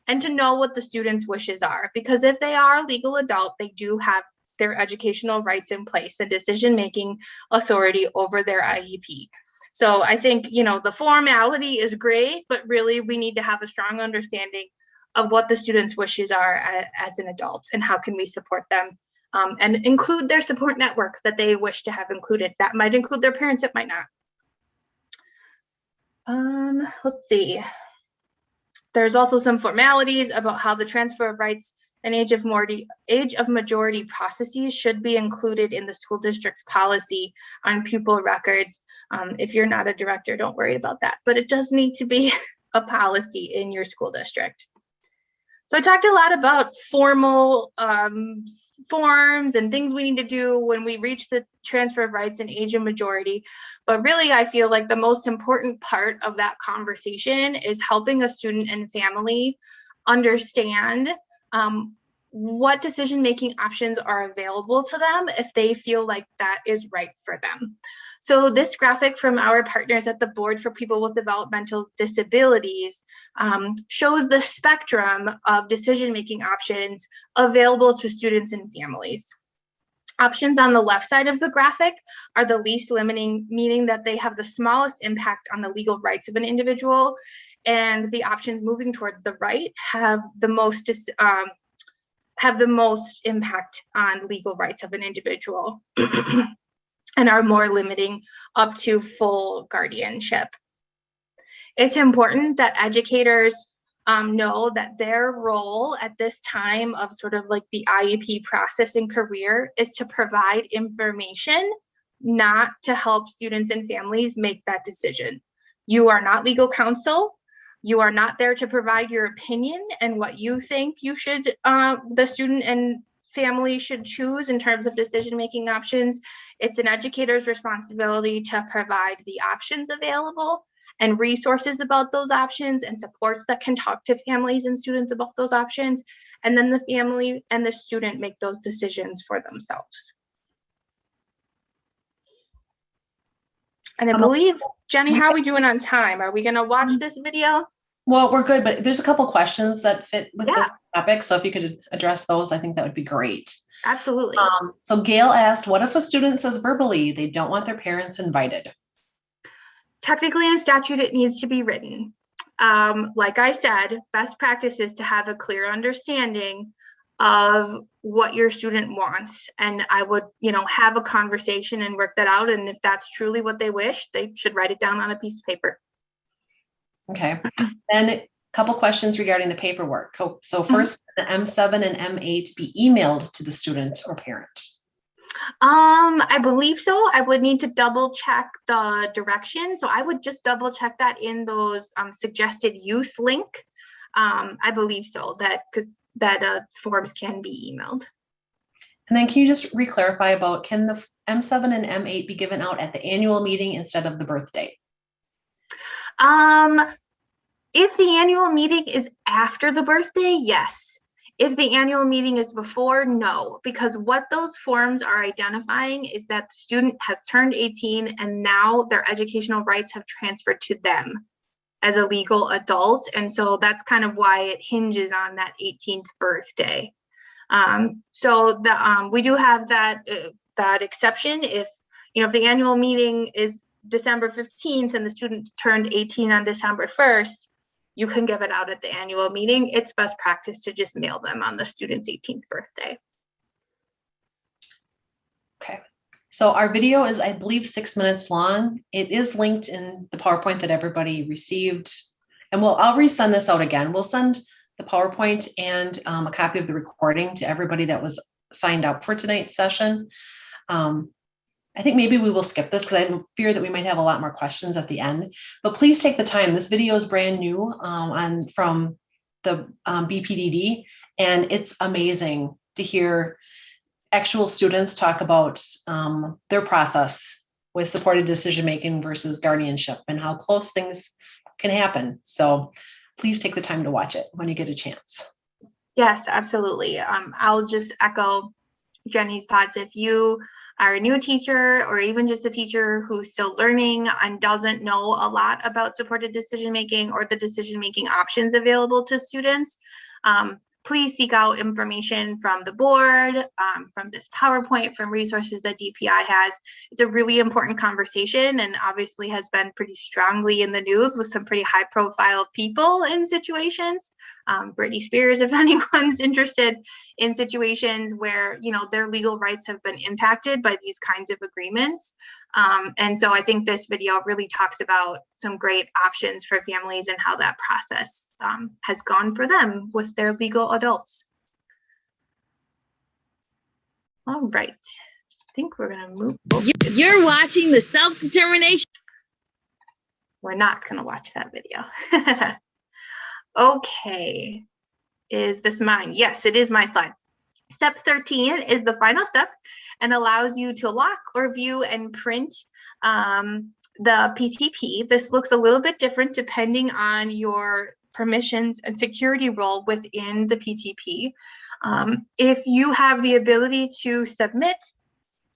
and to know what the student's wishes are. Because if they are a legal adult, they do have their educational rights in place and decision-making authority over their IEP. So I think, you know, the formality is great, but really we need to have a strong understanding of what the student's wishes are as an adult and how can we support them and include their support network that they wish to have included. That might include their parents, it might not. Let's see. There's also some formalities about how the transfer of rights and age of majority processes should be included in the school district's policy on pupil records. If you're not a director, don't worry about that, but it does need to be a policy in your school district. So I talked a lot about formal forms and things we need to do when we reach the transfer of rights and age of majority. But really, I feel like the most important part of that conversation is helping a student and family understand what decision-making options are available to them if they feel like that is right for them. So this graphic from our partners at the Board for People with Developmental Disabilities shows the spectrum of decision-making options available to students and families. Options on the left side of the graphic are the least limiting, meaning that they have the smallest impact on the legal rights of an individual, and the options moving towards the right have the most impact on legal rights of an individual and are more limiting up to full guardianship. It's important that educators know that their role at this time of sort of like the IEP process and career is to provide information, not to help students and families make that decision. You are not legal counsel. You are not there to provide your opinion and what you think you should, the student and family should choose in terms of decision-making options. It's an educator's responsibility to provide the options available and resources about those options and supports that can talk to families and students about those options. And then the family and the student make those decisions for themselves. And I believe, Jenny, how are we doing on time? Are we gonna watch this video? Well, we're good, but there's a couple questions that fit with this topic. So if you could address those, I think that would be great. Absolutely. So Gail asked, what if a student says verbally they don't want their parents invited? Technically in statute, it needs to be written. Like I said, best practice is to have a clear understanding of what your student wants. And I would, you know, have a conversation and work that out. And if that's truly what they wish, they should write it down on a piece of paper. Okay, then a couple questions regarding the paperwork. So first, the M7 and M8 be emailed to the student or parent? I believe so. I would need to double check the direction. So I would just double check that in those suggested use link. I believe so, that because that forms can be emailed. And then can you just re-clarify about, can the M7 and M8 be given out at the annual meeting instead of the birthday? If the annual meeting is after the birthday, yes. If the annual meeting is before, no, because what those forms are identifying is that the student has turned 18 and now their educational rights have transferred to them as a legal adult. And so that's kind of why it hinges on that 18th birthday. So we do have that exception if, you know, if the annual meeting is December 15th and the student turned 18 on December 1st, you can give it out at the annual meeting. It's best practice to just mail them on the student's 18th birthday. Okay, so our video is, I believe, 6 minutes long. It is linked in the PowerPoint that everybody received. And I'll resend this out again. We'll send the PowerPoint and a copy of the recording to everybody that was signed up for tonight's session. I think maybe we will skip this because I fear that we might have a lot more questions at the end, but please take the time. This video is brand new from the BPDD, and it's amazing to hear actual students talk about their process with supported decision-making versus guardianship and how close things can happen. So please take the time to watch it when you get a chance. Yes, absolutely. I'll just echo Jenny's thoughts. If you are a new teacher or even just a teacher who's still learning and doesn't know a lot about supported decision-making or the decision-making options available to students, please seek out information from the board, from this PowerPoint, from resources that DPI has. It's a really important conversation and obviously has been pretty strongly in the news with some pretty high profile people in situations. Britney Spears, if anyone's interested in situations where, you know, their legal rights have been impacted by these kinds of agreements. And so I think this video really talks about some great options for families and how that process has gone for them with their legal adults. All right, I think we're gonna move. You're watching the self-determination. We're not gonna watch that video. Okay, is this mine? Yes, it is my slide. Step 13 is the final step and allows you to lock or view and print the PTP. This looks a little bit different depending on your permissions and security role within the PTP. If you have the ability to submit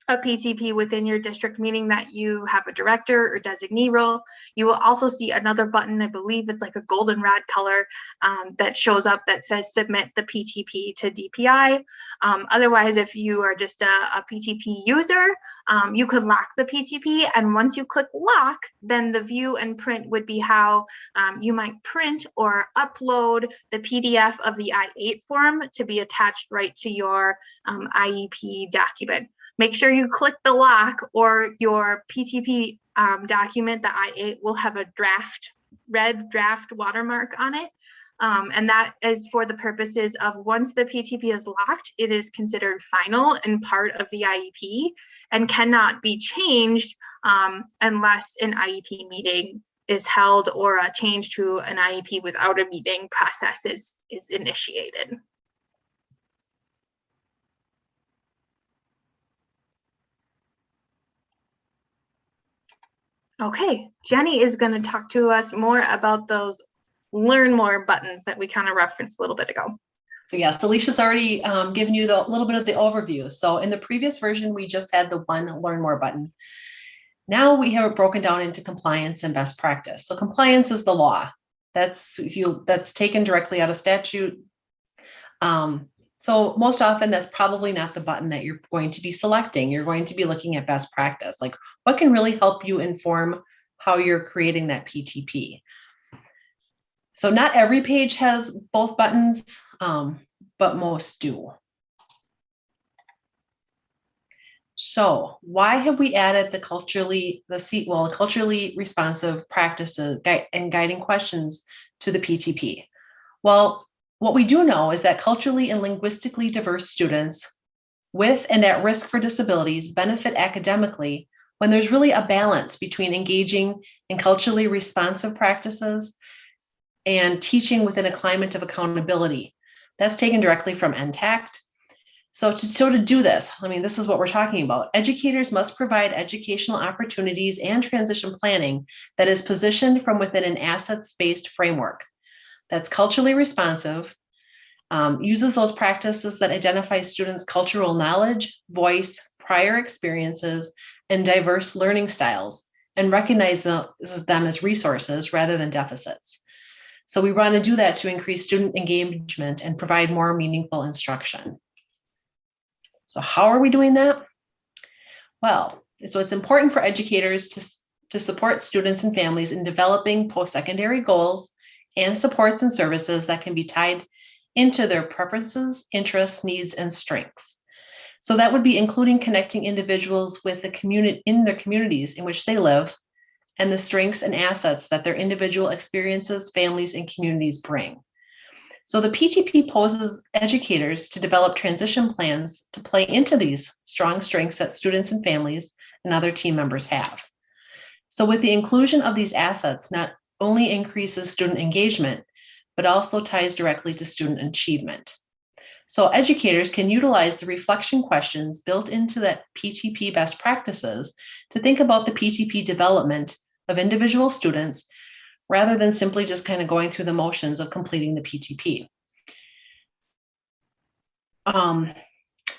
a PTP within your district, meaning that you have a director or designee role, you will also see another button, I believe it's like a goldenrod color, that shows up that says submit the PTP to DPI. Otherwise, if you are just a PTP user, you could lock the PTP, and once you click lock, then the view and print would be how you might print or upload the PDF of the I-8 form to be attached right to your IEP document. Make sure you click the lock or your PTP document, the I-8, will have a red draft watermark on it. And that is for the purposes of once the PTP is locked, it is considered final and part of the IEP and cannot be changed unless an IEP meeting is held or a change to an IEP without a meeting process is initiated. Okay, Jenny is going to talk to us more about those learn more buttons that we kind of referenced a little bit ago. So yes, Alicia's already given you the little bit of the overview. So in the previous version, we just had the one learn more button. Now we have it broken down into compliance and best practice. So compliance is the law. That's taken directly out of statute. So most often that's probably not the button that you're going to be selecting. You're going to be looking at best practice, like what can really help you inform how you're creating that PTP. So not every page has both buttons, but most do. So why have we added the culturally responsive practices and guiding questions to the PTP? Well, what we do know is that culturally and linguistically diverse students with and at risk for disabilities benefit academically when there's really a balance between engaging in culturally responsive practices and teaching within a climate of accountability. That's taken directly from NTACT. So to do this, I mean, this is what we're talking about. Educators must provide educational opportunities and transition planning that is positioned from within an assets-based framework that's culturally responsive, uses those practices that identify students' cultural knowledge, voice, prior experiences, and diverse learning styles, and recognize them as resources rather than deficits. So we want to do that to increase student engagement and provide more meaningful instruction. So how are we doing that? Well, so it's important for educators to support students and families in developing post-secondary goals and supports and services that can be tied into their preferences, interests, needs, and strengths. So that would be including connecting individuals with the community in their communities in which they live and the strengths and assets that their individual experiences, families, and communities bring. So the PTP poses educators to develop transition plans to play into these strong strengths that students and families and other team members have. So with the inclusion of these assets, not only increases student engagement, but also ties directly to student achievement. So educators can utilize the reflection questions built into that PTP best practices to think about the PTP development of individual students rather than simply just kind of going through the motions of completing the PTP.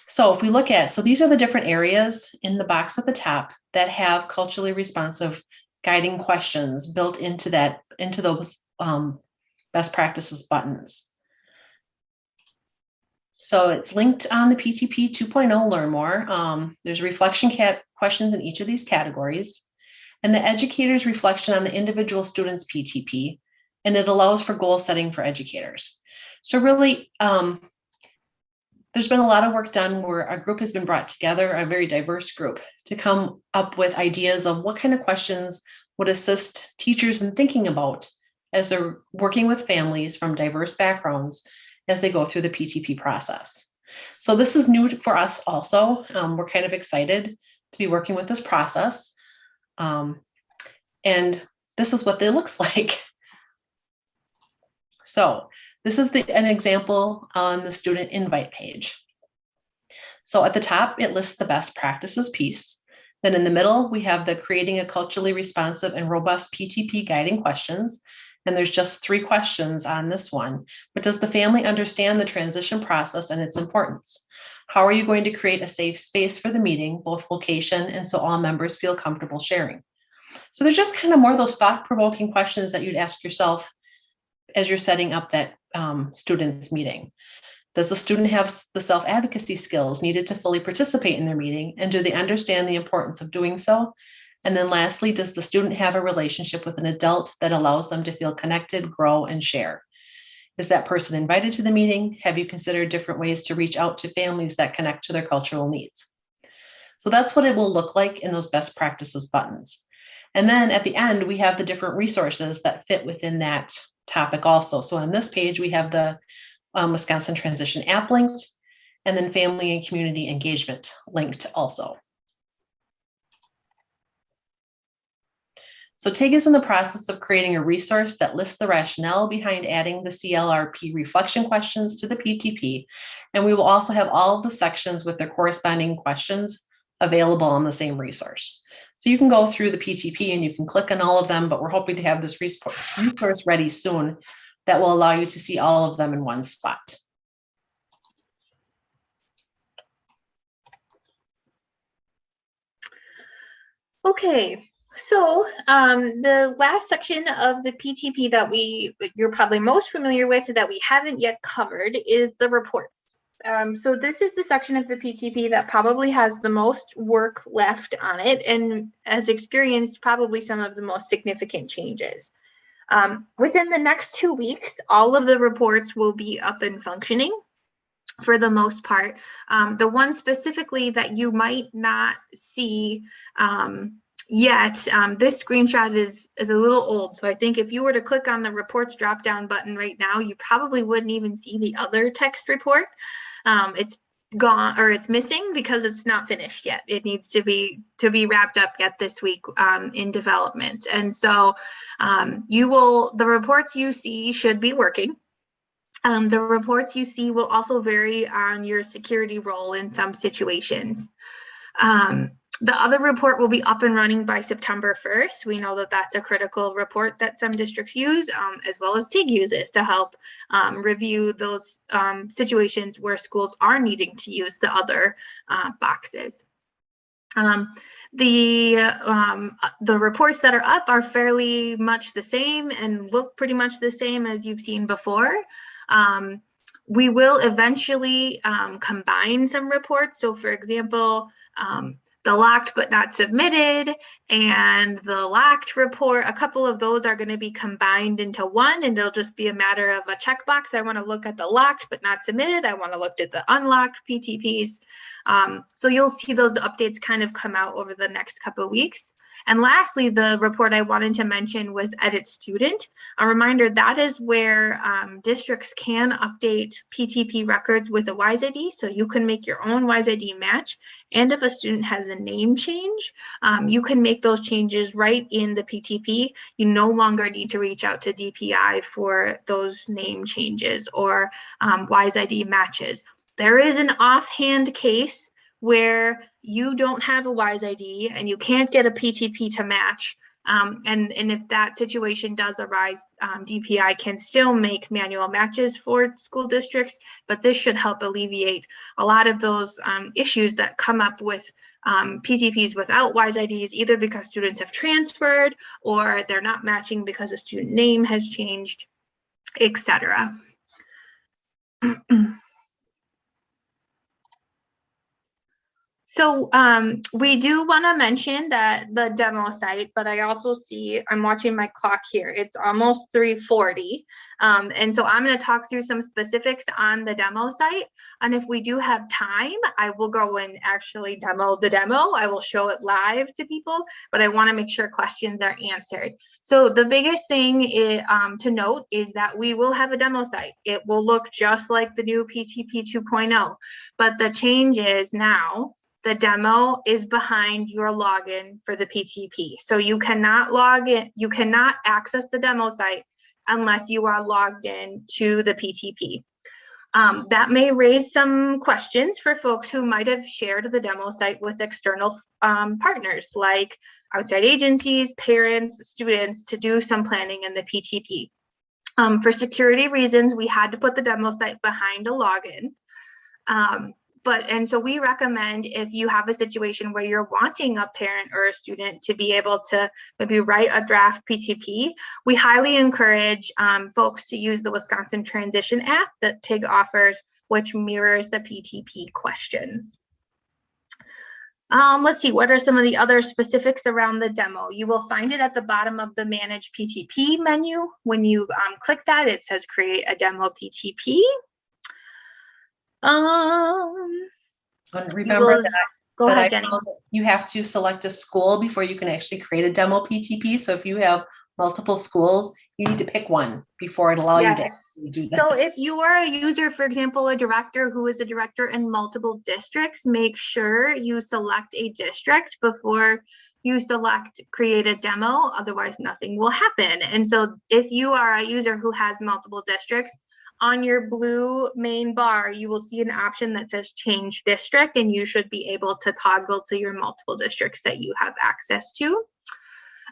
So if we look at, so these are the different areas in the box at the top that have culturally responsive guiding questions built into that, into those best practices buttons. So it's linked on the PTP 2.0 Learn More. There's reflection questions in each of these categories, and the educator's reflection on the individual student's PTP, and it allows for goal setting for educators. So really, there's been a lot of work done where a group has been brought together, a very diverse group, to come up with ideas of what kind of questions would assist teachers in thinking about as they're working with families from diverse backgrounds as they go through the PTP process. So this is new for us also. We're kind of excited to be working with this process. And this is what it looks like. So this is an example on the student invite page. So at the top, it lists the best practices piece. Then in the middle, we have the creating a culturally responsive and robust PTP guiding questions. And there's just 3 questions on this one. But does the family understand the transition process and its importance? How are you going to create a safe space for the meeting, both location and so all members feel comfortable sharing? So there's just kind of more of those thought-provoking questions that you'd ask yourself as you're setting up that student's meeting. Does the student have the self-advocacy skills needed to fully participate in their meeting? And do they understand the importance of doing so? And then lastly, does the student have a relationship with an adult that allows them to feel connected, grow, and share? Is that person invited to the meeting? Have you considered different ways to reach out to families that connect to their cultural needs? So that's what it will look like in those best practices buttons. And then at the end, we have the different resources that fit within that topic also. So on this page, we have the Wisconsin Transition app linked, and then family and community engagement linked also. So TIG is in the process of creating a resource that lists the rationale behind adding the CLRP reflection questions to the PTP. And we will also have all of the sections with their corresponding questions available on the same resource. So you can go through the PTP and you can click on all of them, but we're hoping to have this resource ready soon that will allow you to see all of them in one spot. Okay. So the last section of the PTP that you're probably most familiar with that we haven't yet covered is the reports. So this is the section of the PTP that probably has the most work left on it and has experienced probably some of the most significant changes. Within the next 2 weeks, all of the reports will be up and functioning for the most part. The one specifically that you might not see yet, this screenshot is a little old. So I think if you were to click on the reports drop down button right now, you probably wouldn't even see the other text report. It's gone, or it's missing because it's not finished yet. It needs to be wrapped up yet this week in development. And so the reports you see should be working. The reports you see will also vary on your security role in some situations. The other report will be up and running by September 1st. We know that that's a critical report that some districts use, as well as TIG uses to help review those situations where schools are needing to use the other boxes. The reports that are up are fairly much the same and look pretty much the same as you've seen before. We will eventually combine some reports. So for example, the locked but not submitted and the locked report, a couple of those are going to be combined into one, and it'll just be a matter of a checkbox. I want to look at the locked but not submitted. I want to look at the unlocked PTPs. So you'll see those updates kind of come out over the next couple of weeks. And lastly, the report I wanted to mention was Edit Student. A reminder, that is where districts can update PTP records with a WISE ID, so you can make your own WISE ID match. And if a student has a name change, you can make those changes right in the PTP. You no longer need to reach out to DPI for those name changes or WISE ID matches. there is an offhand case where you don't have a WISE ID and you can't get a PTP to match. And if that situation does arise, DPI can still make manual matches for school districts, but this should help alleviate a lot of those issues that come up with PTPs without WISE IDs, either because students have transferred or they're not matching because a student name has changed, etc. So we do want to mention that the demo site, but I also see, I'm watching my clock here, it's almost 3:40. And so I'm going to talk through some specifics on the demo site. And if we do have time, I will go and actually demo the demo. I will show it live to people, but I want to make sure questions are answered. So the biggest thing to note is that we will have a demo site. It will look just like the new PTP 2.0, but the change is now the demo is behind your login for the PTP. So you cannot log in, you cannot access the demo site unless you are logged in to the PTP. That may raise some questions for folks who might have shared the demo site with external partners like outside agencies, parents, students to do some planning in the PTP. For security reasons, we had to put the demo site behind a login. And so we recommend if you have a situation where you're wanting a parent or a student to be able to maybe write a draft PTP, we highly encourage folks to use the Wisconsin Transition app that TIG offers, which mirrors the PTP questions. Let's see, what are some of the other specifics around the demo? You will find it at the bottom of the Manage PTP menu. When you click that, it says Create a Demo PTP. Remember that, go ahead, Jenny. You have to select a school before you can actually create a demo PTP. So if you have multiple schools, you need to pick one before it allows you to do that. So if you are a user, for example, a director who is a director in multiple districts, make sure you select a district before you select create a demo, otherwise nothing will happen. And so if you are a user who has multiple districts, on your blue main bar, you will see an option that says change district, and you should be able to toggle to your multiple districts that you have access to.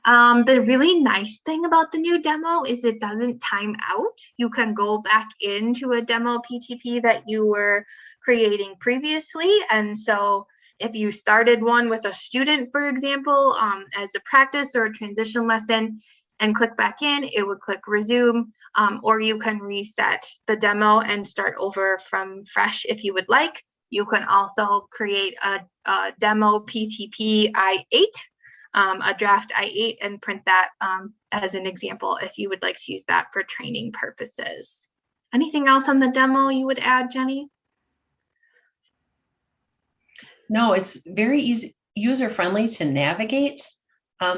The really nice thing about the new demo is it doesn't time out. You can go back into a demo PTP that you were creating previously. And so if you started one with a student, for example, as a practice or a transition lesson, and click back in, it would click resume, or you can reset the demo and start over from fresh if you would like. You can also create a demo PTP I8, a draft I8, and print that as an example if you would like to use that for training purposes. Anything else on the demo you would add, Jenny? No, it's very easy, user-friendly to navigate.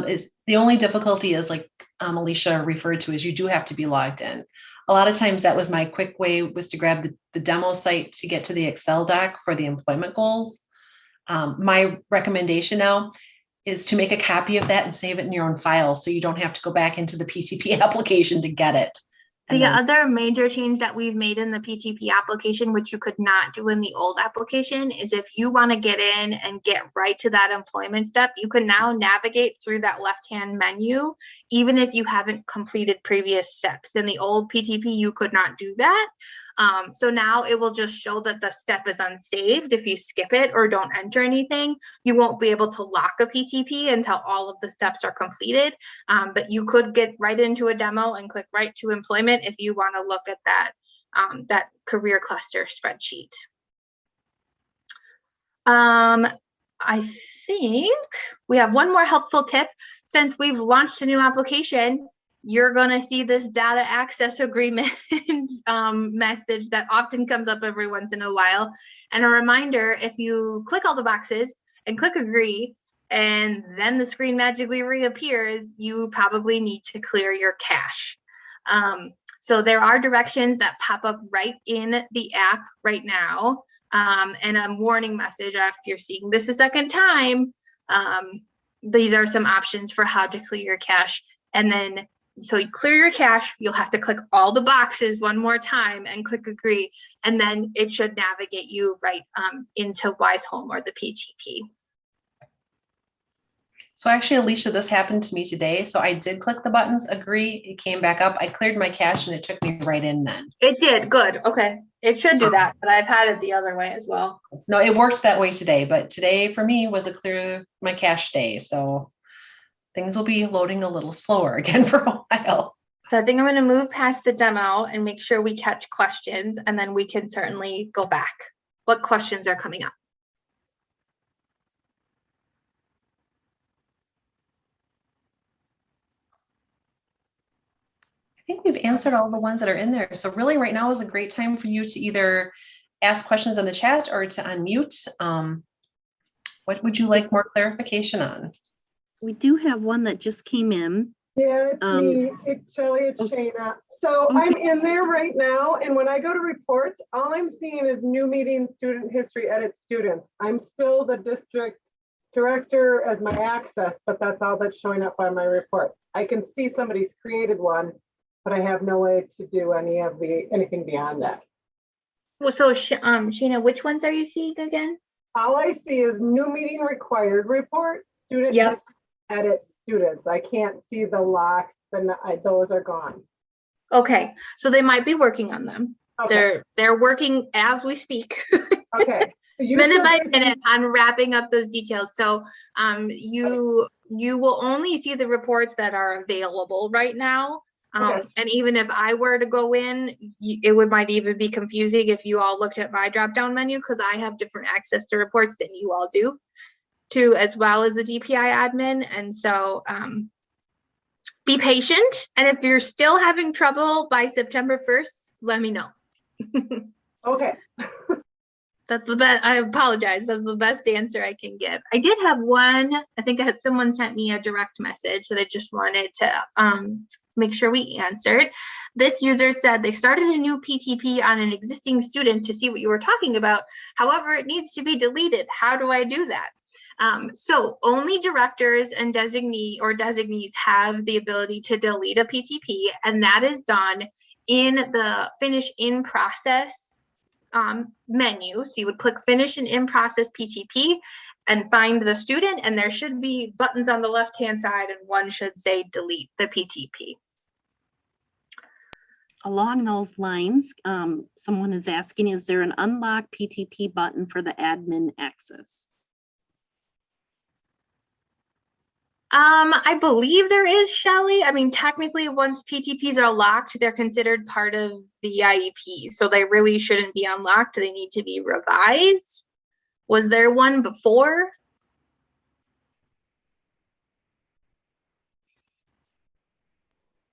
Is the only difficulty is, like Alicia referred to, is you do have to be logged in. A lot of times that was my quick way, was to grab the demo site to get to the Excel doc for the employment goals. My recommendation now is to make a copy of that and save it in your own file so you don't have to go back into the PTP application to get it. The other major change that we've made in the PTP application, which you could not do in the old application, is if you want to get in and get right to that employment step, you can now navigate through that left-hand menu, even if you haven't completed previous steps. In the old PTP, you could not do that. So now it will just show that the step is unsaved. If you skip it or don't enter anything, you won't be able to lock a PTP until all of the steps are completed. But you could get right into a demo and click right to employment if you want to look at that, that career cluster spreadsheet. I think we have one more helpful tip. Since we've launched a new application, you're going to see this data access agreement message that often comes up every once in a while. And a reminder, if you click all the boxes and click agree, and then the screen magically reappears, you probably need to clear your cache. So there are directions that pop up right in the app right now, and a warning message after you're seeing this a second time. These are some options for how to clear your cache. And then so you clear your cache, you'll have to click all the boxes one more time and click agree, and then it should navigate you right into Wise Home or the PTP. So actually, Alicia, this happened to me today. So I did click the buttons, agree, it came back up. I cleared my cache and it took me right in then. It did, good, okay. It should do that, but I've had it the other way as well. No, it works that way today, but today for me was a clear my cache day. So things will be loading a little slower again for a while. So I think I'm gonna move past the demo and make sure we catch questions, and then we can certainly go back. What questions are coming up? I think we've answered all the ones that are in there. So really right now is a great time for you to either ask questions in the chat or to unmute. What would you like more clarification on? We do have one that just came in. Yeah, it's me. It's Shelley. It's Shayna. So I'm in there right now, and when I go to reports, all I'm seeing is new meeting, student history, edit students. I'm still the district director as my access, but that's all that's showing up on my reports. I can see somebody's created one, but I have no way to do anything beyond that. Well, so Shayna, which ones are you seeing again? All I see is new meeting required report, student history, edit students. I can't see the lock. Those are gone. Okay, so they might be working on them. Okay. They're working as we speak. Okay. Minute by minute on wrapping up those details. So you will only see the reports that are available right now. Okay. And even if I were to go in, might even be confusing if you all looked at my drop down menu, because I have different access to reports than you all do, too, as well as the DPI admin. And so be patient. And if you're still having trouble by September 1st, let me know. Okay. That's the best. I apologize. That's the best answer I can give. I did have one. I think someone sent me a direct message that I just wanted to make sure we answered. This user said they started a new PTP on an existing student to see what you were talking about. However, it needs to be deleted. How do I do that? So only directors and designees have the ability to delete a PTP, and that is done in the finish in process menu. So you would click finish and in process PTP and find the student, and there should be buttons on the left hand side, and one should say delete the PTP. Along those lines, someone is asking, is there an unlock PTP button for the admin access? I believe there is, Shelley. I mean, technically, once PTPs are locked, they're considered part of the IEP. So they really shouldn't be unlocked. They need to be revised. Was there one before?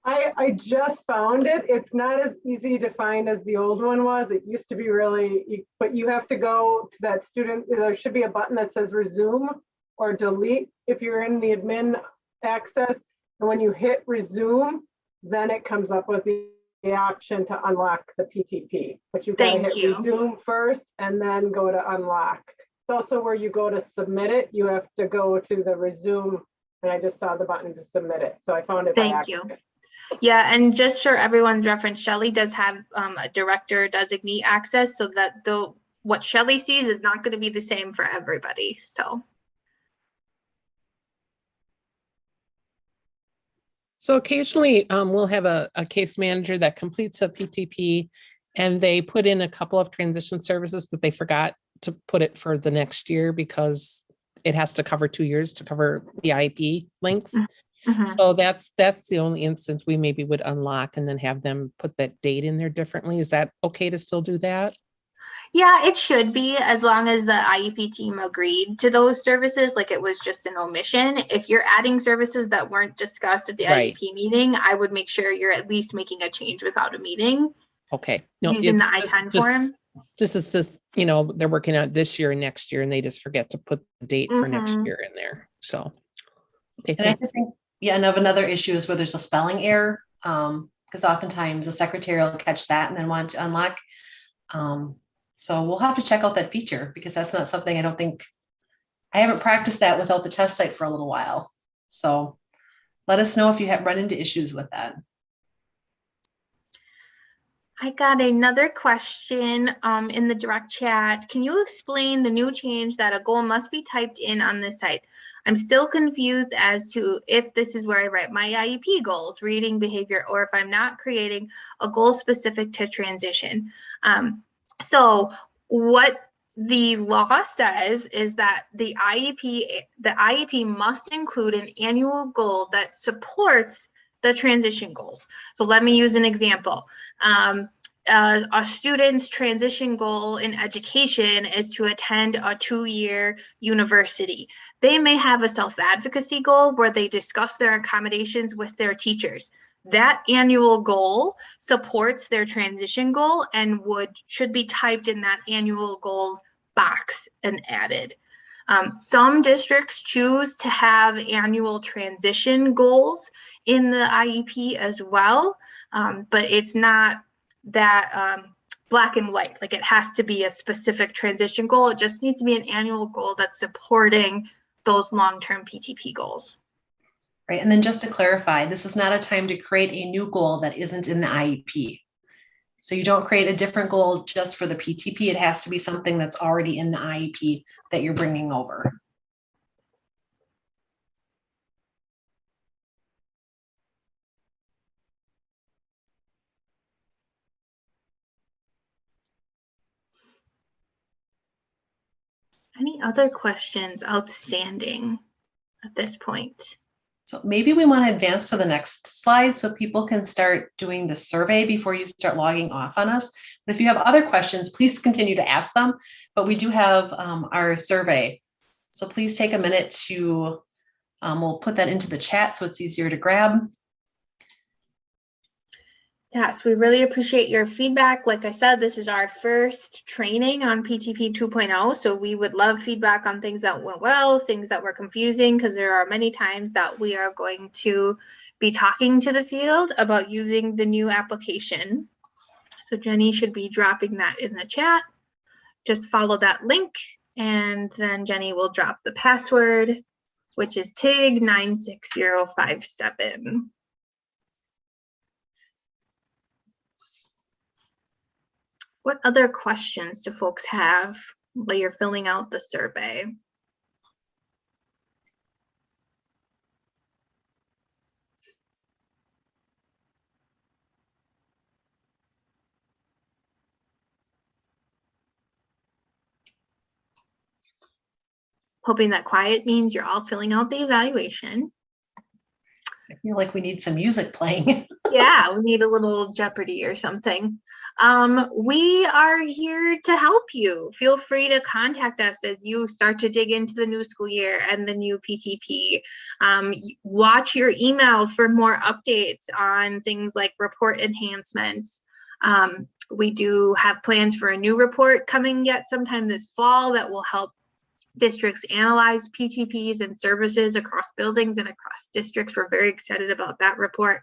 I just found it. It's not as easy to find as the old one was. It used to be really, but you have to go to that student. There should be a button that says resume or delete if you're in the admin access. And when you hit resume, then it comes up with the option to unlock the PTP. But you've got to hit resume first and then go to unlock. It's also where you go to submit it. You have to go to the resume, and I just saw the button to submit it. So I found it by accident. Thank you. Yeah, and just for everyone's reference, Shelley does have a director designee access, so that what Shelley sees is not going to be the same for everybody. So occasionally we'll have a case manager that completes a PTP and they put in a couple of transition services, but they forgot to put it for the next year because it has to cover 2 years to cover the IEP length. Mm-hmm. So that's the only instance we maybe would unlock and then have them put that date in there differently. Is that okay to still do that? Yeah, it should be, as long as the IEP team agreed to those services, like it was just an omission. If you're adding services that weren't discussed at the IEP meeting, I would make sure you're at least making a change without a meeting. Okay. No, using the I-10 form. This is just, they're working on this year and next year, and they just forget to put the date for next year in there. So, okay. And I just think, and another issue is where there's a spelling error, because oftentimes the secretary will catch that and then want to unlock. So we'll have to check out that feature, because that's not something I haven't practiced that without the test site for a little while. So let us know if you have run into issues with that. I got another question in the direct chat. Can you explain the new change that a goal must be typed in on this site? I'm still confused as to if this is where I write my IEP goals, reading behavior, or if I'm not creating a goal specific to transition. So what the law says is that the IEP must include an annual goal that supports the transition goals. So let me use an example. A student's transition goal in education is to attend a 2-year university. They may have a self-advocacy goal where they discuss their accommodations with their teachers. That annual goal supports their transition goal and should be typed in that annual goals box and added. Some districts choose to have annual transition goals in the IEP as well, but it's not that black and white. Like, it has to be a specific transition goal. It just needs to be an annual goal that's supporting those long-term PTP goals. Right, and then just to clarify, this is not a time to create a new goal that isn't in the IEP. So you don't create a different goal just for the PTP. It has to be something that's already in the IEP that you're bringing over. Any other questions outstanding at this point? So maybe we want to advance to the next slide so people can start doing the survey before you start logging off on us. But if you have other questions, please continue to ask them. But we do have our survey. So please take a minute to, we'll put that into the chat so it's easier to grab. Yes, we really appreciate your feedback. Like I said, this is our first training on PTP 2.0, so we would love feedback on things that went well, things that were confusing, because there are many times that we are going to be talking to the field about using the new application. So Jenny should be dropping that in the chat. Just follow that link, and then Jenny will drop the password, which is TIG 96057. What other questions do folks have while you're filling out the survey? Hoping that quiet means you're all filling out the evaluation. I feel like we need some music playing. Yeah, we need a little Jeopardy or something. We are here to help you. Feel free to contact us as you start to dig into the new school year and the new PTP. Watch your emails for more updates on things like report enhancements. We do have plans for a new report coming yet sometime this fall that will help districts analyze PTPs and services across buildings and across districts. We're very excited about that report.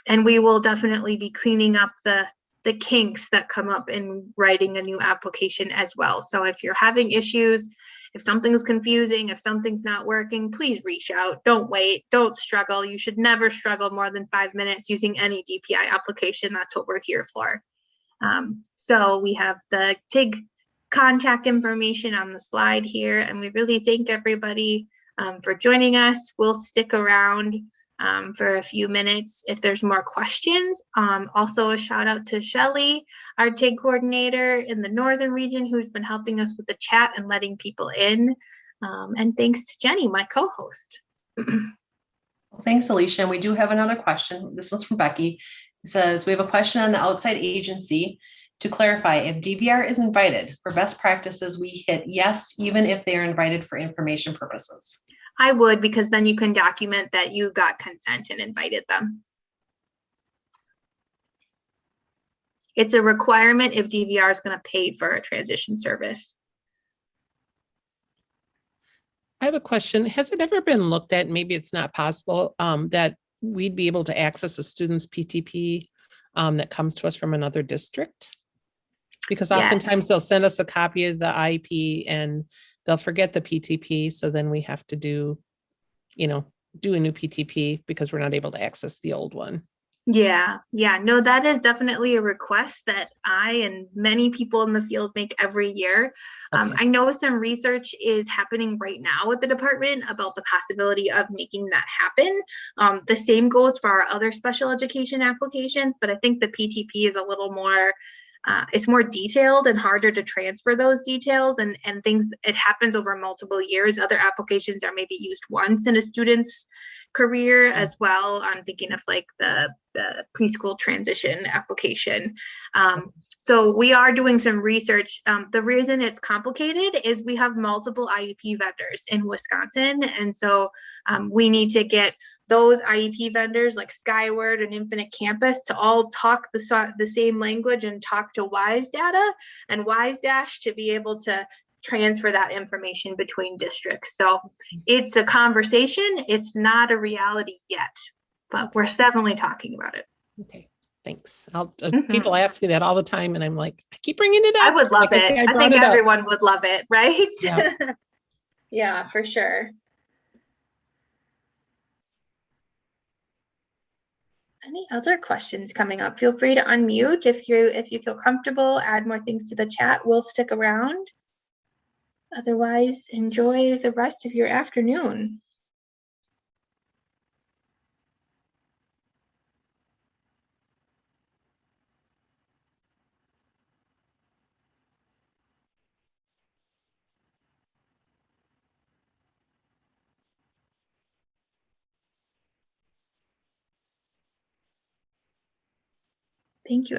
And we will definitely be cleaning up the kinks that come up in writing a new application as well. So if you're having issues, if something's confusing, if something's not working, please reach out. Don't wait, don't struggle. You should never struggle more than 5 minutes using any DPI application. That's what we're here for. So we have the TIG contact information on the slide here, and we really thank everybody for joining us. We'll stick around for a few minutes if there's more questions. Also a shout out to Shelly, our TIG coordinator in the northern region, who's been helping us with the chat and letting people in. And thanks to Jenny, my co-host. Well, thanks, Alicia. And we do have another question. This was from Becky. It says, we have a question on the outside agency. To clarify, if DVR is invited for best practices, we hit yes, even if they are invited for information purposes. I would, because then you can document that you got consent and invited them. It's a requirement if DVR is going to pay for a transition service. I have a question. Has it ever been looked at, maybe it's not possible, that we'd be able to access a student's PTP that comes to us from another district? Because oftentimes they'll send us a copy of the IEP and they'll forget the PTP. So then we have to do, you know, do a new PTP because we're not able to access the old one. Yeah, no, that is definitely a request that I and many people in the field make every year. Okay. I know some research is happening right now with the department about the possibility of making that happen. The same goes for our other special education applications, but I think the PTP is a little more, it's more detailed and harder to transfer those details and things. It happens over multiple years. Other applications are maybe used once in a student's career as well. I'm thinking of like the preschool transition application. So we are doing some research. The reason it's complicated is we have multiple IEP vendors in Wisconsin. And so we need to get those IEP vendors like Skyward and Infinite Campus to all talk the same language and talk to WISE data and WISE Dash to be able to transfer that information between districts. So it's a conversation. It's not a reality yet, but we're definitely talking about it. Okay, thanks. People ask me that all the time, and I'm like, I keep bringing it up. I would love Like, it. I brought think it up. everyone would love it, right? Yeah. Yeah, for sure. Any other questions coming up? Feel free to unmute if you feel comfortable. Add more things to the chat. We'll stick around. Otherwise, enjoy the rest of your afternoon. Thank you.